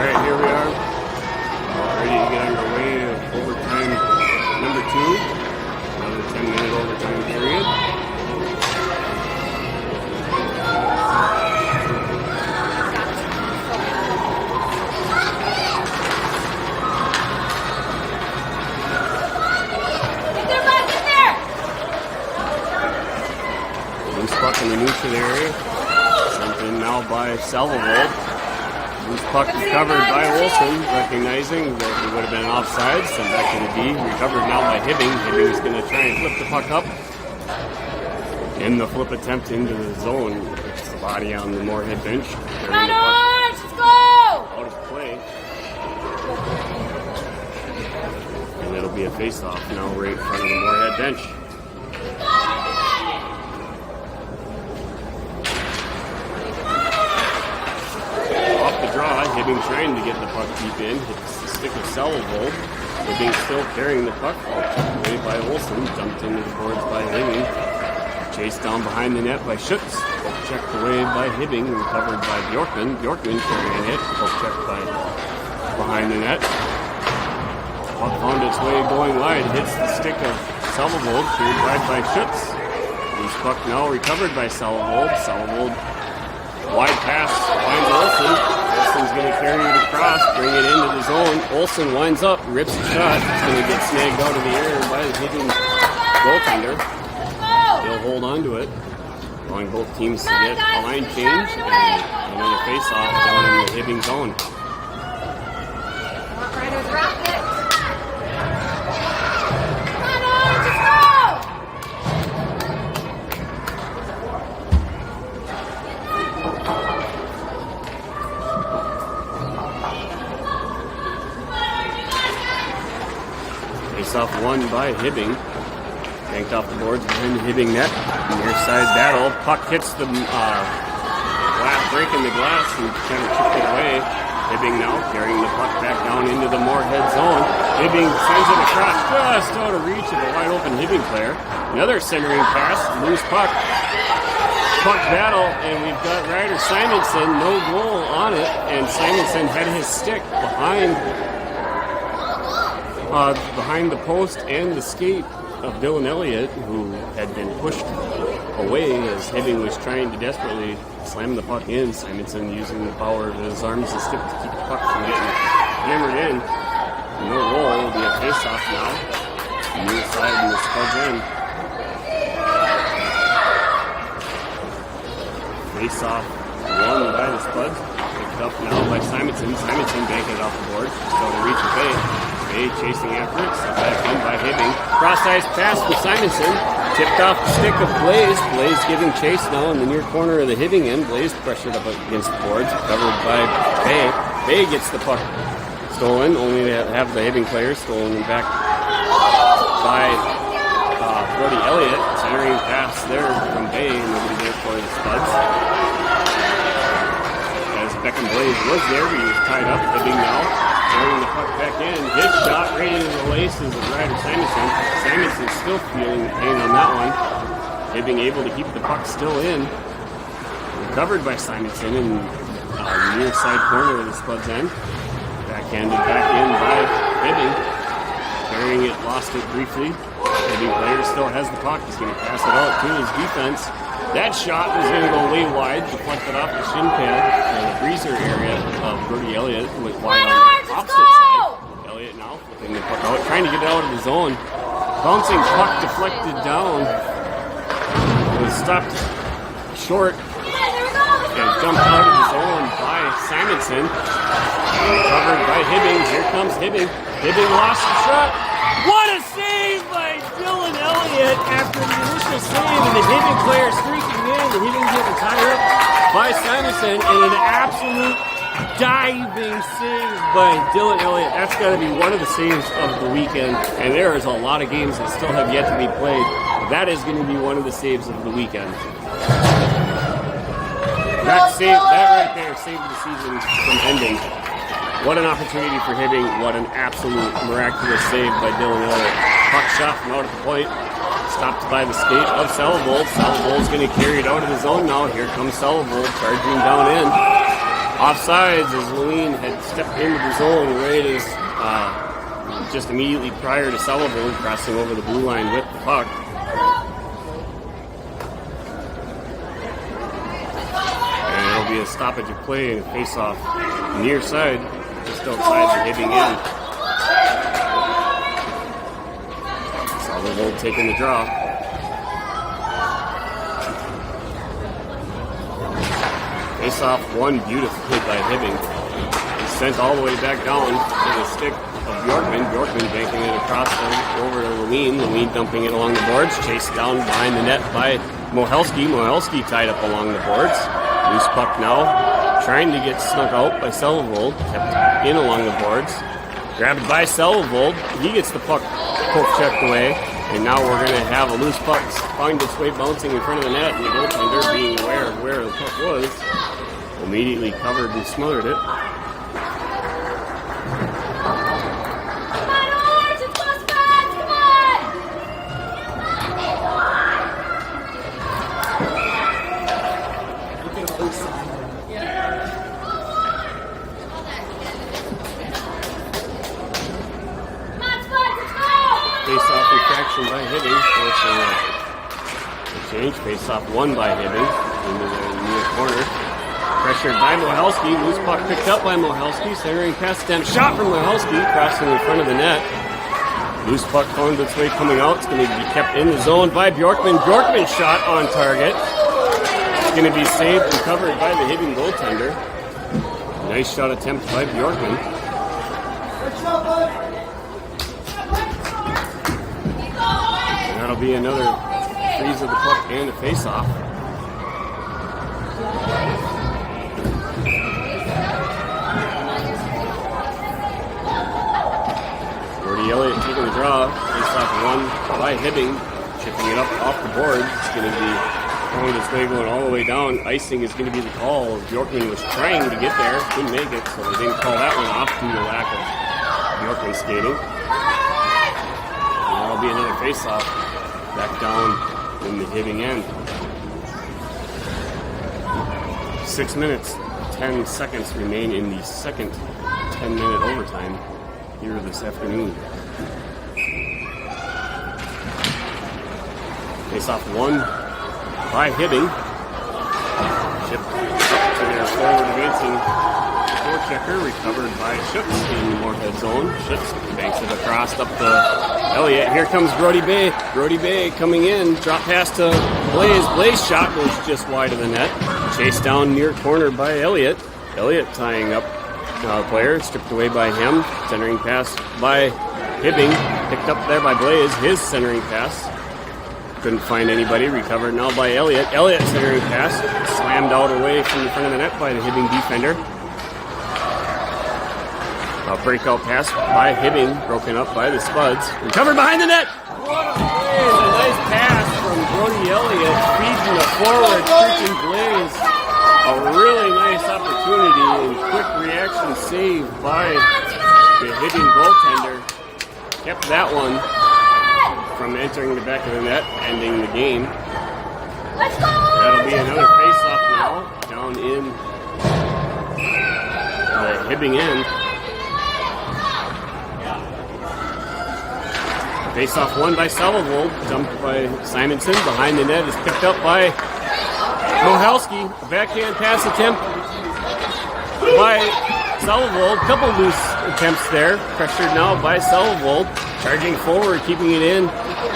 Here we are, ready to get underway of overtime number 2. Another 10-minute overtime period. Loose puck in the neutral area. Sent in now by Salvo. Loose puck recovered by Olsen, recognizing that it would have been offside. Sent back to the D. Recovered now by Hibbing. Hibbing is going to try and flip the puck up. In the flip attempt into the zone, it's the body on the Moorhead bench. Come on, Orange, let's go! Out of play. And it'll be a face-off now right in front of the Moorhead bench. Off the draw, Hibbing trying to get the puck deep in. Hits the stick of Selvold. Hibbing still carrying the puck. Away by Olsen. Dumped into the boards by Hibbing. Chased down behind the net by Schutz. Poke checked away by Hibbing. Recovered by Bjorkman. Bjorkman carrying it. Poke checked by behind the net. Puck found its way going wide. Hits the stick of Selvold. Cleared wide by Schutz. Loose puck now recovered by Selvold. Selvold wide pass finds Olsen. Olsen's going to carry it across, bring it into the zone. Olsen winds up, rips the shot. It's going to get snagged out of the air by the Hibbing goaltender. They'll hold on to it, allowing both teams to get a line change and another face-off down in the Hibbing zone. Face-off won by Hibbing. Banked off the boards behind the Hibbing net. Near side battle. Puck hits the glass, breaking the glass and kind of chipped it away. Hibbing now carrying the puck back down into the Moorhead zone. Hibbing sends it across just out of reach of a wide open Hibbing player. Another centering pass, loose puck. Puck battle, and we've got Ryder Simonson, no goal on it, and Simonson had his stick behind the post and the skate of Dylan Elliott, who had been pushed away as Hibbing was trying to desperately slam the puck in. Simonson using the power of his arms and stick to keep the puck from getting hammered in. No goal, it'll be a face-off now. Near side and the Spuds in. Face-off won by the Spuds. Picked up now by Simonson. Simonson banking it off the board. Still to reach the Bay. Bay chasing after it. Set back in by Hibbing. Cross-ice pass from Simonson. Tipped off the stick of Blaze. Blaze giving chase now in the near corner of the Hibbing end. Blaze pressured up against the boards. Covered by Bay. Bay gets the puck stolen. Only to have the Hibbing players stolen back by Brody Elliott. Centering pass there from Bay. Nobody there for the Spuds. As Beckham Blaze was there, he was tied up. Hibbing now. Throwing the puck back in. His shot right into the laces of Ryder Simonson. Simonson still feeling the pain on that one. Hibbing able to keep the puck still in. Recovered by Simonson in the near side corner of the Spuds end. Backhanded back in by Hibbing. Carrying it, lost it briefly. Hibbing player still has the puck. He's going to pass it out to his defense. That shot was going to go way wide, deflected off the shin pad in the breezer area of Brody Elliott, went wide on the opposite side. Elliott now flipping the puck out, trying to get it out of the zone. Bouncing puck deflected down. It was stopped short and dumped out of the zone by Simonson. Covered by Hibbing. Here comes Hibbing. Hibbing lost the shot. What a save by Dylan Elliott after the initial save, and the Hibbing player streaking in. The Hibbing getting tied up by Simonson, and an absolute diving save by Dylan Elliott. That's got to be one of the saves of the weekend, and there is a lot of games that still have yet to be played. That is going to be one of the saves of the weekend. That right there saved the season from ending. What an opportunity for Hibbing. What an absolute miraculous save by Dylan Elliott. Puck shot from out at the point. Stopped by the skate of Selvold. Selvold's going to carry it out of the zone now. Here comes Selvold charging down in. Offsides as Lewin had stepped into the zone right as just immediately prior to Selvold crossing over the blue line with the puck. And it'll be a stoppage of play and a face-off near side. Just outside the Hibbing end. Selvold taking the draw. Face off one beautiful hit by Hibbing. sent all the way back down to the stick of Bjorkman. Bjorkman banking it across over to Levine. Levine dumping it along the boards. Chased down behind the net by Mohelski. Mohelski tied up along the boards. Loose puck now, trying to get snuck out by Selvold. Kept in along the boards. Grabbed by Selvold. He gets the puck poke checked away. And now we're going to have a loose puck find its way bouncing in front of the net. And the goaltender, being aware of where the puck was, immediately covered and smothered it. Face-off infraction by Hibbing, forcing a change. Face-off won by Hibbing into the near corner. Pressured by Mohelski. Loose puck picked up by Mohelski. Centering pass attempt. Shot from Mohelski. Crossing in front of the net. Loose puck found its way coming out. It's going to be kept in the zone by Bjorkman. Bjorkman shot on target. It's going to be saved and covered by the Hibbing goaltender. Nice shot attempt by Bjorkman. That'll be another freeze of the puck and a face-off. Brody Elliott taking the draw. Face-off won by Hibbing. Chipping it up off the board. It's going to be throwing its way going all the way down. Icing is going to be the call. Bjorkman was trying to get there. Couldn't make it, so they didn't call that one off due to lack of Bjorkman skating. And that'll be another face-off. Back down in the Hibbing end. 6 minutes, 10 seconds remain in the second 10-minute overtime here this afternoon. Face-off won by Hibbing. Chipped up to their forward advancing forechecker, recovered by Schutz in the Moorhead zone. Schutz banks it across up to Elliott. Here comes Brody Bay. Brody Bay coming in. Drop pass to Blaze. Blaze shot goes just wide of the net. Chased down near corner by Elliott. Elliott tying up the player. Stripped away by him. Centering pass by Hibbing. Picked up there by Blaze. His centering pass. Couldn't find anybody. Recovered now by Elliott. Elliott centering pass. Slammed out away from the front of the net by the Hibbing defender. A breakout pass by Hibbing, broken up by the Spuds. Recovered behind the net. What a play! A nice pass from Brody Elliott, feeding the forward, freaking Blaze. A really nice opportunity and quick reaction save by the Hibbing goaltender. Kept that one from entering the back of the net, ending the game. That'll be another face-off now, down in the Hibbing end. Face-off won by Selvold, dumped by Simonson. Behind the net is picked up by Mohelski. A backhand pass attempt by Selvold. Couple loose attempts there. Pressured now by Selvold. Charging forward, keeping it in.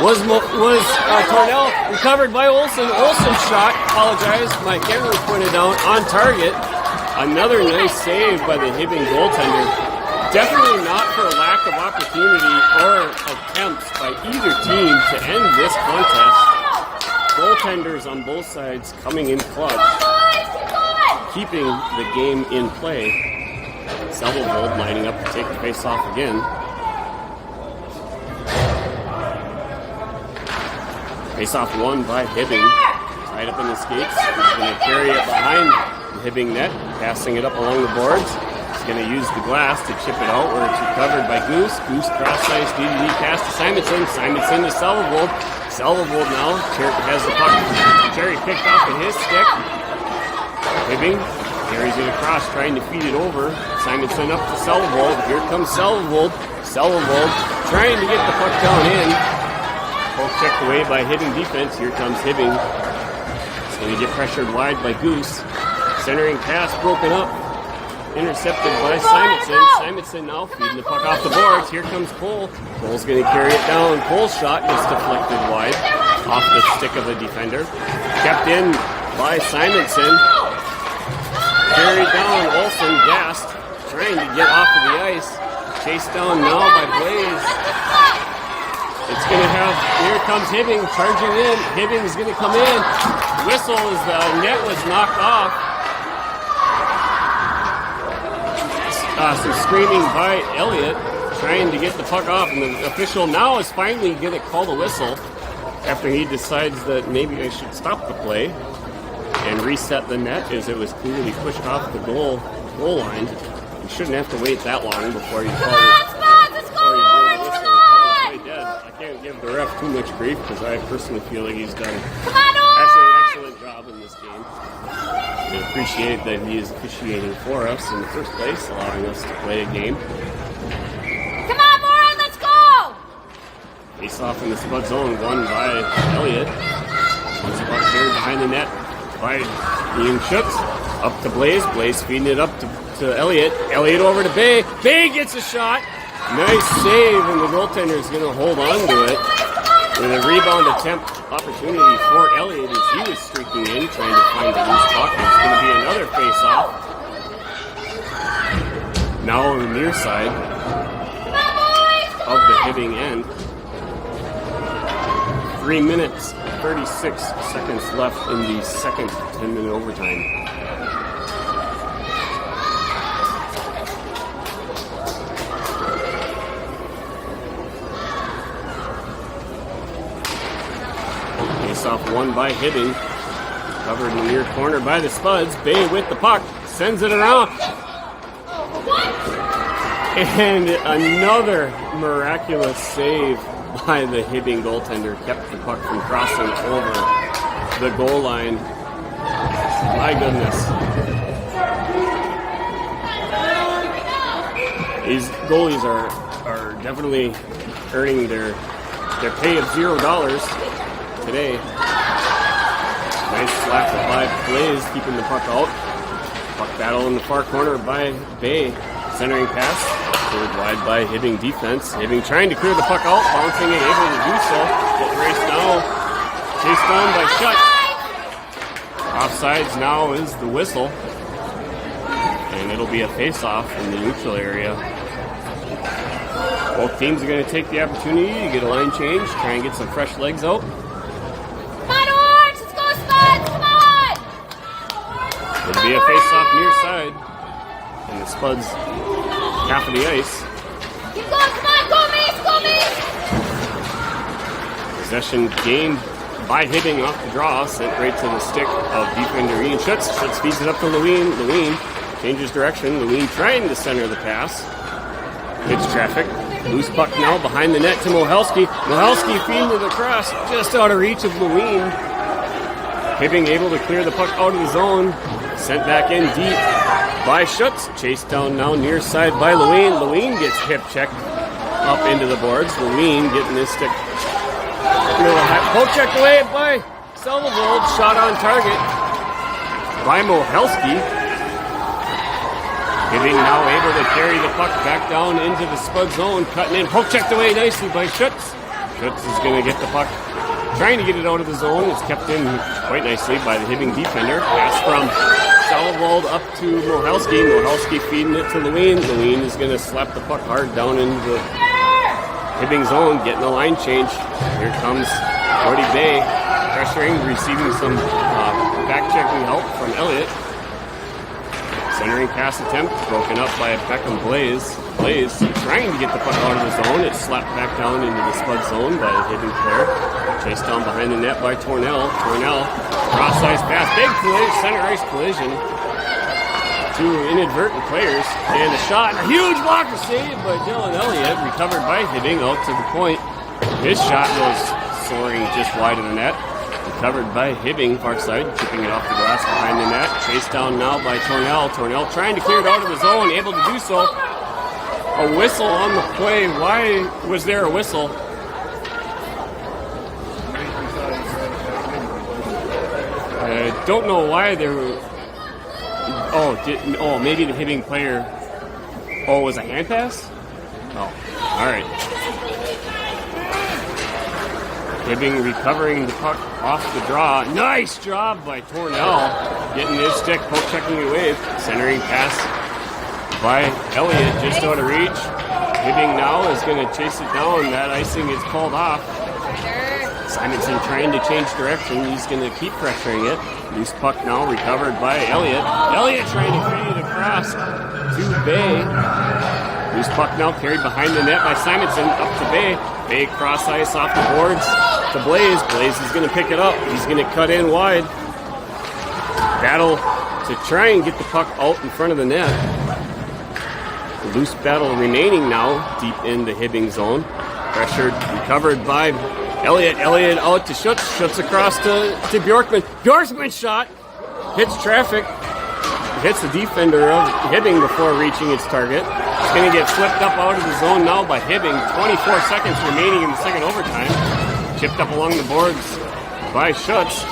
Was Tornell. Recovered by Olsen. Olsen's shot. Apologize. My camera was pointed down on target. Another nice save by the Hibbing goaltender. Definitely not for a lack of opportunity or attempts by either team to end this contest. Goaltenders on both sides coming in clutch, keeping the game in play. Selvold lining up to take the face-off again. Face-off won by Hibbing. Tied up in the skates. He's going to carry it behind the Hibbing net, passing it up along the boards. Going to use the glass to chip it out where it's recovered by Goose. Goose cross-ice DDD pass to Simonson. Simonson to Selvold. Selvold now has the puck. Cherry picked off of his stick. Hibbing carries it across, trying to feed it over. Simonson up to Selvold. Here comes Selvold. Selvold trying to get the puck down in. Poke checked away by Hibbing defense. Here comes Hibbing. It's going to get pressured wide by Goose. Centering pass broken up. Intercepted by Simonson. Simonson now feeding the puck off the boards. Here comes Cole. Cole's going to carry it down. Cole's shot gets deflected wide off the stick of the defender. Kept in by Simonson. Carried down. Olsen gassed. trying to get off of the ice. Chased down now by Blaze. It's going to have, here comes Hibbing charging in. Hibbing is going to come in. Whistle as the net was knocked off. Some screaming by Elliott, trying to get the puck off. And the official now is finally going to call the whistle after he decides that maybe I should stop the play and reset the net as it was clearly pushed off the goal line. You shouldn't have to wait that long before you call it. I can't give the ref too much grief because I personally feel like he's done actually an excellent job in this game. We appreciate that he is officiating for us in the first place, allowing us to play a game. Come on, Moorhead, let's go! Face off in the spud zone, won by Elliott. Once puck cleared behind the net by Ian Schutz. Up to Blaze. Blaze feeding it up to Elliott. Elliott over to Bay. Bay gets a shot. Nice save, and the goaltender is going to hold on to it. With a rebound attempt opportunity for Elliott as he was streaking in, trying to find a loose puck. It's going to be another face-off. Now on the near side of the Hibbing end. 3 minutes, 36 seconds left in the second 10-minute overtime. Off one by Hibbing, covered in the near corner by the Spuds. Bay with the puck, sends it around, and another miraculous save by the Hibbing goaltender kept the puck from crossing over the goal line. My goodness, these goalies are definitely earning their pay of $0 today. Nice slap by Blaze, keeping the puck out. Puck battle in the far corner by Bay. Centering pass, cleared wide by Hibbing defense. Hibbing trying to clear the puck out, bouncing and able to do so. Foot race now, chased down by Schutz. Offsides now is the whistle. And it'll be a face-off in the neutral area. Both teams are going to take the opportunity to get a line change, try and get some fresh legs out. It'll be a face-off near side, and the Spuds half of the ice. Keep going, come on, go Mace! Possession gained by Hibbing off the draw, sent right to the stick of defender Ian Schutz. Schutz feeds it up to Lewin. Lewin changes direction. Lewin trying to center the pass. Hits traffic. Loose puck now behind the net to Mohelski. Mohelski feeding it across, just out of reach of Lewin. Hibbing able to clear the puck out of the zone. Sent back in deep by Schutz. Chased down now near side by Lewin. Lewin gets hip checked up into the boards. Lewin getting this stick. Poke checked away by Selvold. Shot on target by Mohelski. Hibbing now able to carry the puck back down into the Spud zone. Cutting in. Poke checked away nicely by Schutz. Schutz is going to get the puck. Trying to get it out of the zone. It's kept in quite nicely by the Hibbing defender. Pass from Selvold up to Mohelski. Mohelski feeding it to Lewin. Lewin is going to slap the puck hard down into the Hibbing zone, getting a line change. Here comes Gordy Bay, pressuring, receiving some back-checking help from Elliott. Centering pass attempt, broken up by Beckham Blaze. Blaze trying to get the puck out of the zone. It's slapped back down into the Spud zone by the Hibbing player. Chased down behind the net by Tornell. Tornell, cross-ice pass, big collision, center ice collision. Two inadvertent players, and a shot, and a huge blocker save by Dylan Elliott, recovered by Hibbing out to the point. His shot was soaring just wide of the net. Recovered by Hibbing, far side, chipping it off the glass behind the net. Chased down now by Tornell. Tornell trying to clear it out of the zone, able to do so. A whistle on the play. Why was there a whistle? I don't know why there were... maybe the Hibbing player... Oh, it was a hand pass? Oh, alright. Hibbing recovering the puck off the draw. Nice job by Tornell. Getting his stick, poke checking away. Centering pass by Elliott, just out of reach. Hibbing now is going to chase it down. That icing is called off. Simonson trying to change direction. He's going to keep pressuring it. Loose puck now recovered by Elliott. Elliott trying to feed it across to Bay. Loose puck now carried behind the net by Simonson. Up to Bay. Bay cross ice off the boards to Blaze. Blaze is going to pick it up. He's going to cut in wide. Battle to try and get the puck out in front of the net. Loose battle remaining now deep in the Hibbing zone. Pressured, recovered by Elliott. Elliott out to Schutz. Schutz across to Bjorkman. Bjorkman's shot hits traffic. Hits the defender of Hibbing before reaching its target. It's going to get flipped up out of the zone now by Hibbing. 24 seconds remaining in the second overtime. Chipped up along the boards by Schutz.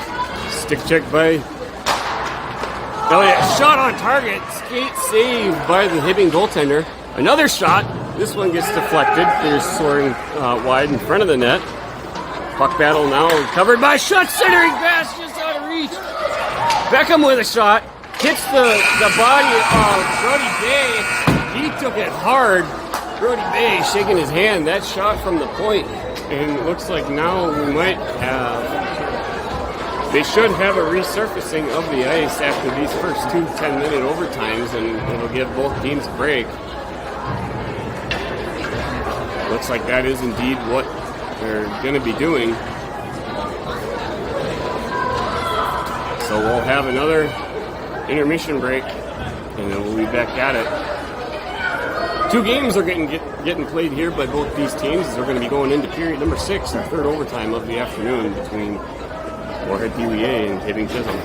Stick check by Elliott. Shot on target. Skate saved by the Hibbing goaltender. Another shot. This one gets deflected. They're soaring wide in front of the net. Puck battle now covered by Schutz. Centering pass just out of reach. Beckham with a shot. Hits the body of Brody Bay. He took it hard. Brody Bay shaking his hand. That shot from the point. And it looks like now we might have... They should have a resurfacing of the ice after these first 2 10-minute overtimes, and it'll give both teams a break. Looks like that is indeed what they're going to be doing. So we'll have another intermission break, and then we'll be back at it. 2 games are getting played here by both these teams. They're going to be going into period number 6, the third overtime of the afternoon between Moorhead Peewee and Hibbing Chisholm.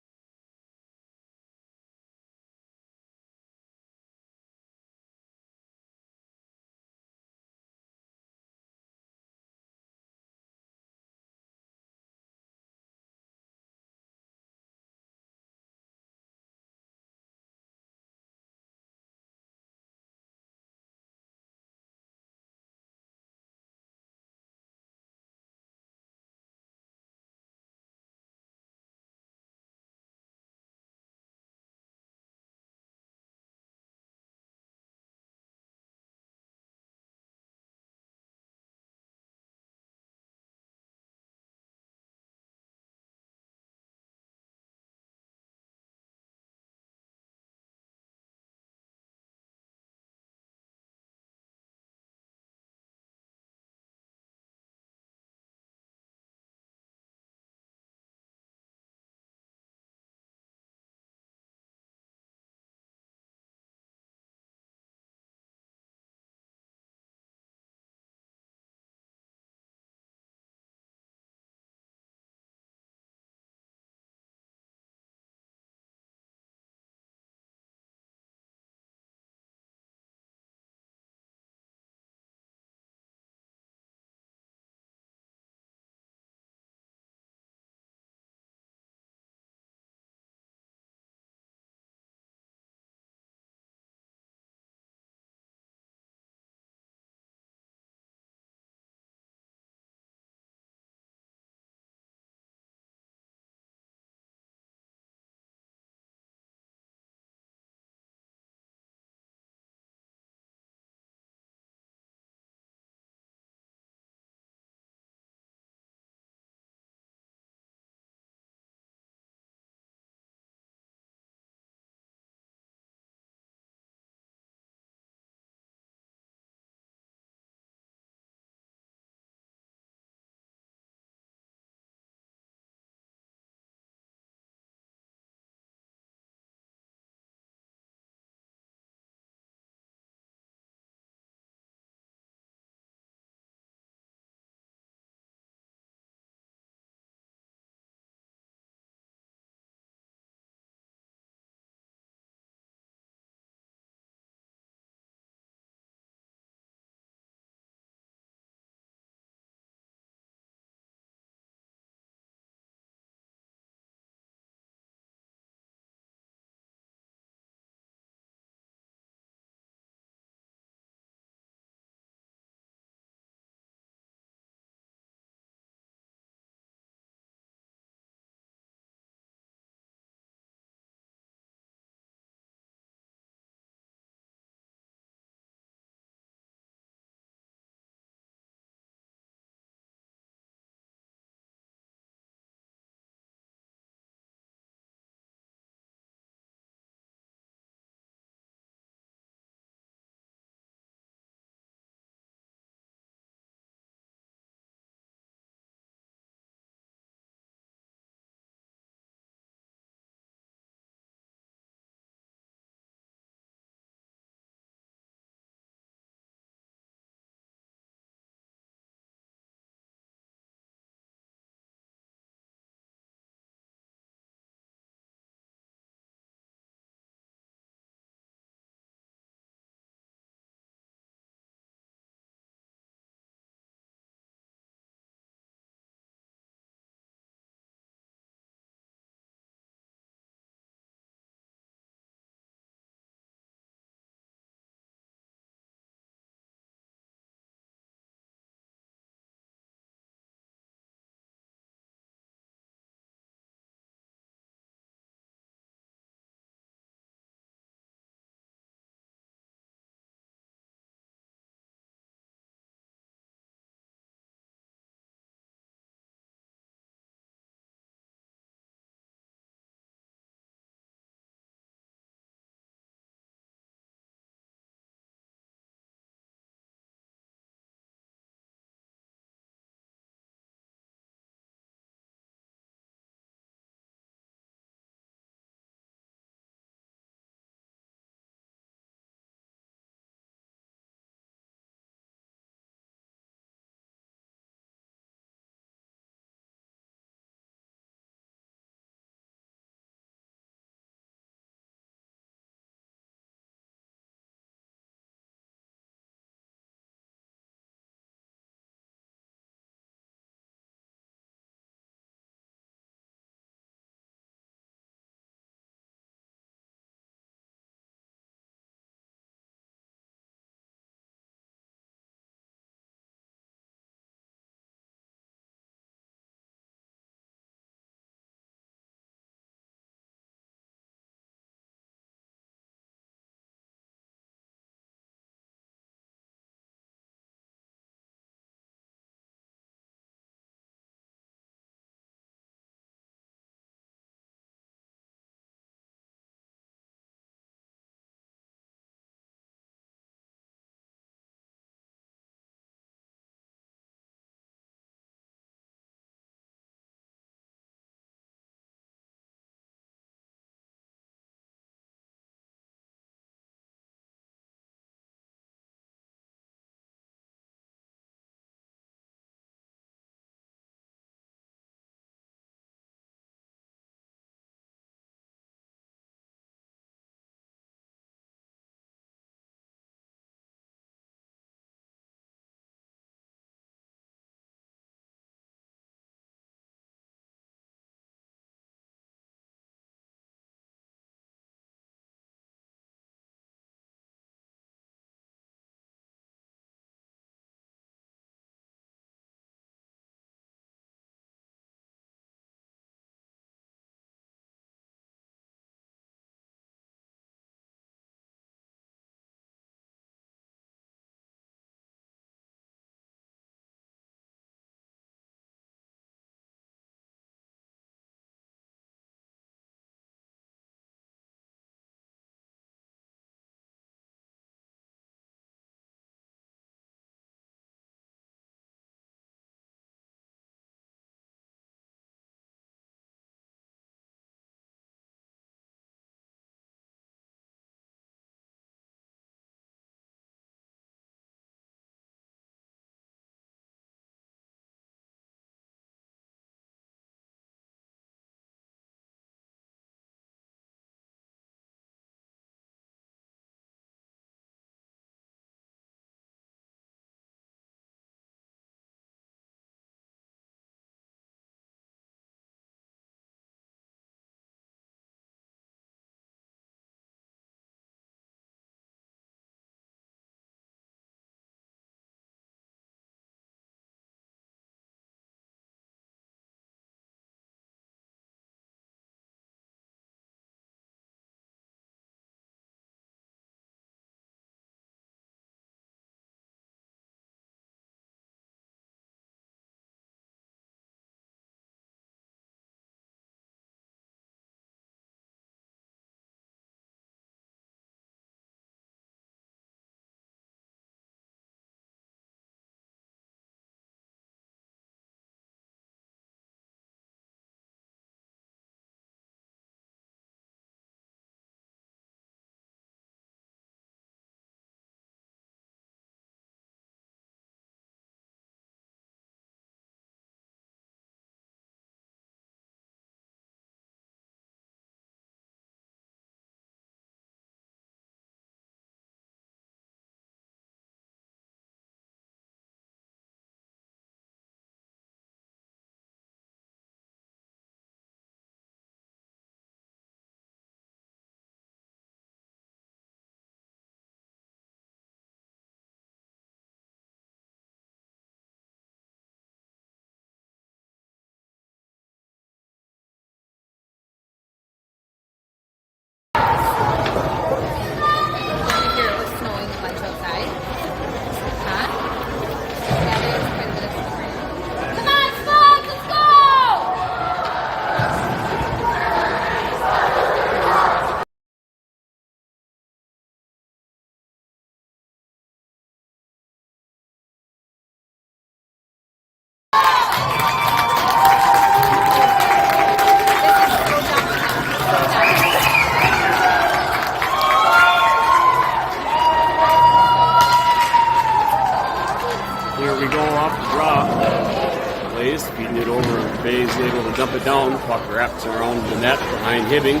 Bay is able to dump it down. Puck wraps around the net behind Hibbing.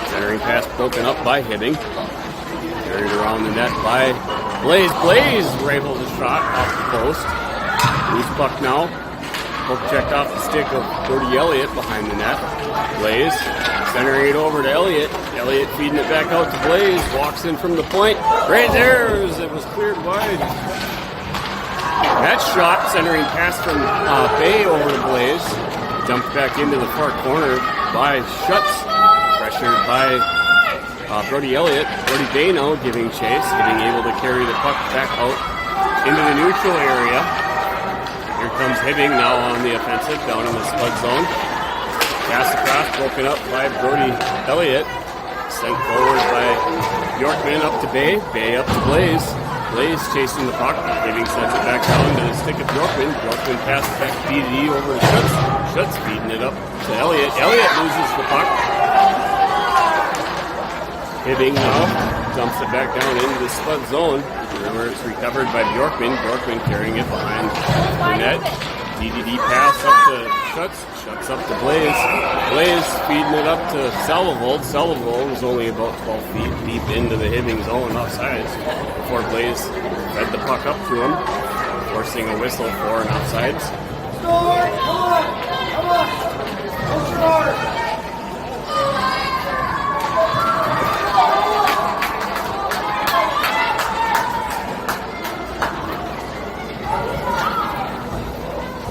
Centering pass broken up by Hibbing. Carried around the net by Blaze. Blaze rifles a shot off the post. Loose puck now. Poke checked off the stick of Brody Elliott behind the net. Blaze centering it over to Elliott. Elliott feeding it back out to Blaze. Walks in from the point. Right there as it was cleared wide. That shot, centering pass from Bay over to Blaze. Dumped back into the far corner by Schutz. Pressured by Brody Elliott. Brody Bay now giving chase. Being able to carry the puck back out into the neutral area. Here comes Hibbing now on the offensive, down in the spud zone. Pass across, broken up by Brody Elliott. Sent forward by Yorkman up to Bay. Bay up to Blaze. Blaze chasing the puck. Hibbing sends it back down to the stick of Yorkman. Yorkman passes back to BD over to Schutz. Schutz feeding it up to Elliott. Elliott loses the puck. Hibbing now dumps it back down into the spud zone. Remember, it's recovered by Bjorkman. Bjorkman carrying it behind the net. DDD pass up to Schutz. Schutz up to Blaze. Blaze feeding it up to Salavold. Salavold was only about 12 feet deep into the Hibbing zone offsides before Blaze fed the puck up to him, forcing a whistle for an offsides. Score! Come on! Come on! Don't score!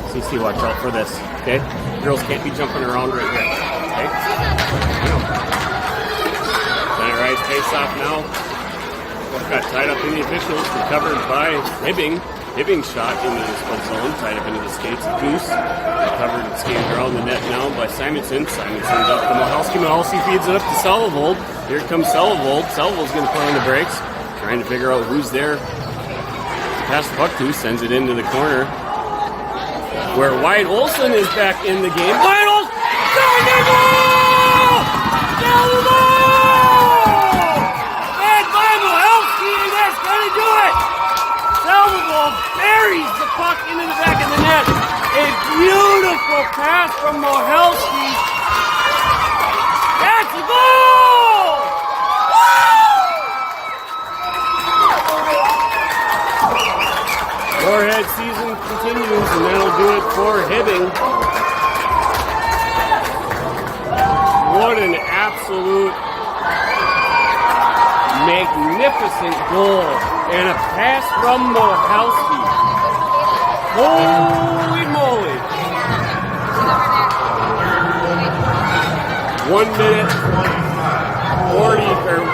CC, watch out for this, okay? Girls can't be jumping around right here, okay? Center ice face-off now. Puck got tied up in the officials, recovered by Hibbing. Hibbing shot into the split zone, tied up into the skates of Goose. Recovered and skated around the net now by Simonson. Simonson's up to Mahalski. Mahalski feeds it up to Salavold. Here comes Salavold. Salavold's going to put on the brakes, trying to figure out who's there to pass the puck to. Sends it into the corner, where Wyatt Olson is back in the game. Wyatt Olson! Salavold! And Bible Helski, and that's going to do it! Salavold buries the puck into the back of the net. A beautiful pass from Mohelski. That's a goal! Moorhead season continues, and that'll do it for Hibbing. What an absolute magnificent goal. And a pass from Mohelski. Holy moly.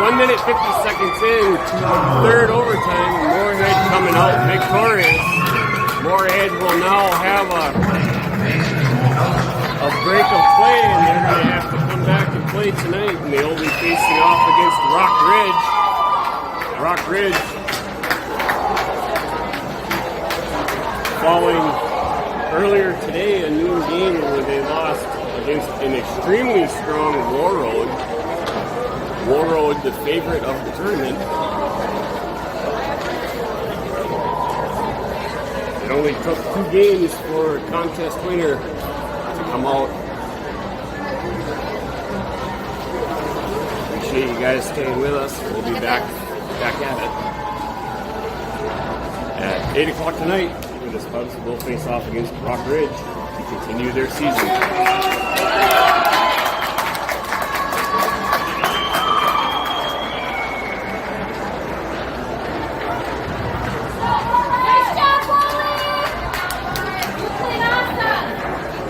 1 minute 50 seconds in, third overtime. Moorhead coming out victorious. Moorhead will now have a break of play, and they're going to have to come back and play tonight. And they'll be facing off against Rock Ridge. Rock Ridge, following earlier today a noon game where they lost against an extremely strong Warroad. Warroad, the favorite of the tournament. It only took 2 games for a contest winner to come out. Appreciate you guys staying with us. We'll be back at it at 8 o'clock tonight. The Spuds will face off against Rock Ridge to continue their season.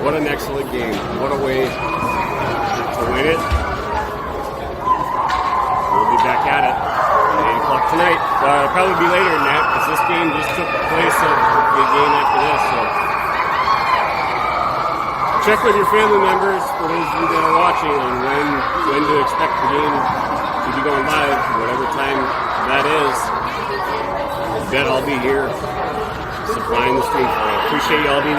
What an excellent game. What a way to win it. We'll be back at it at 8 o'clock tonight. It'll probably be later than that because this game just took the place of the game after this. So check with your family members for those of you that are watching on when to expect the game to be going live, whatever time that is. I bet I'll be here supplying the stream for you. Appreciate y'all being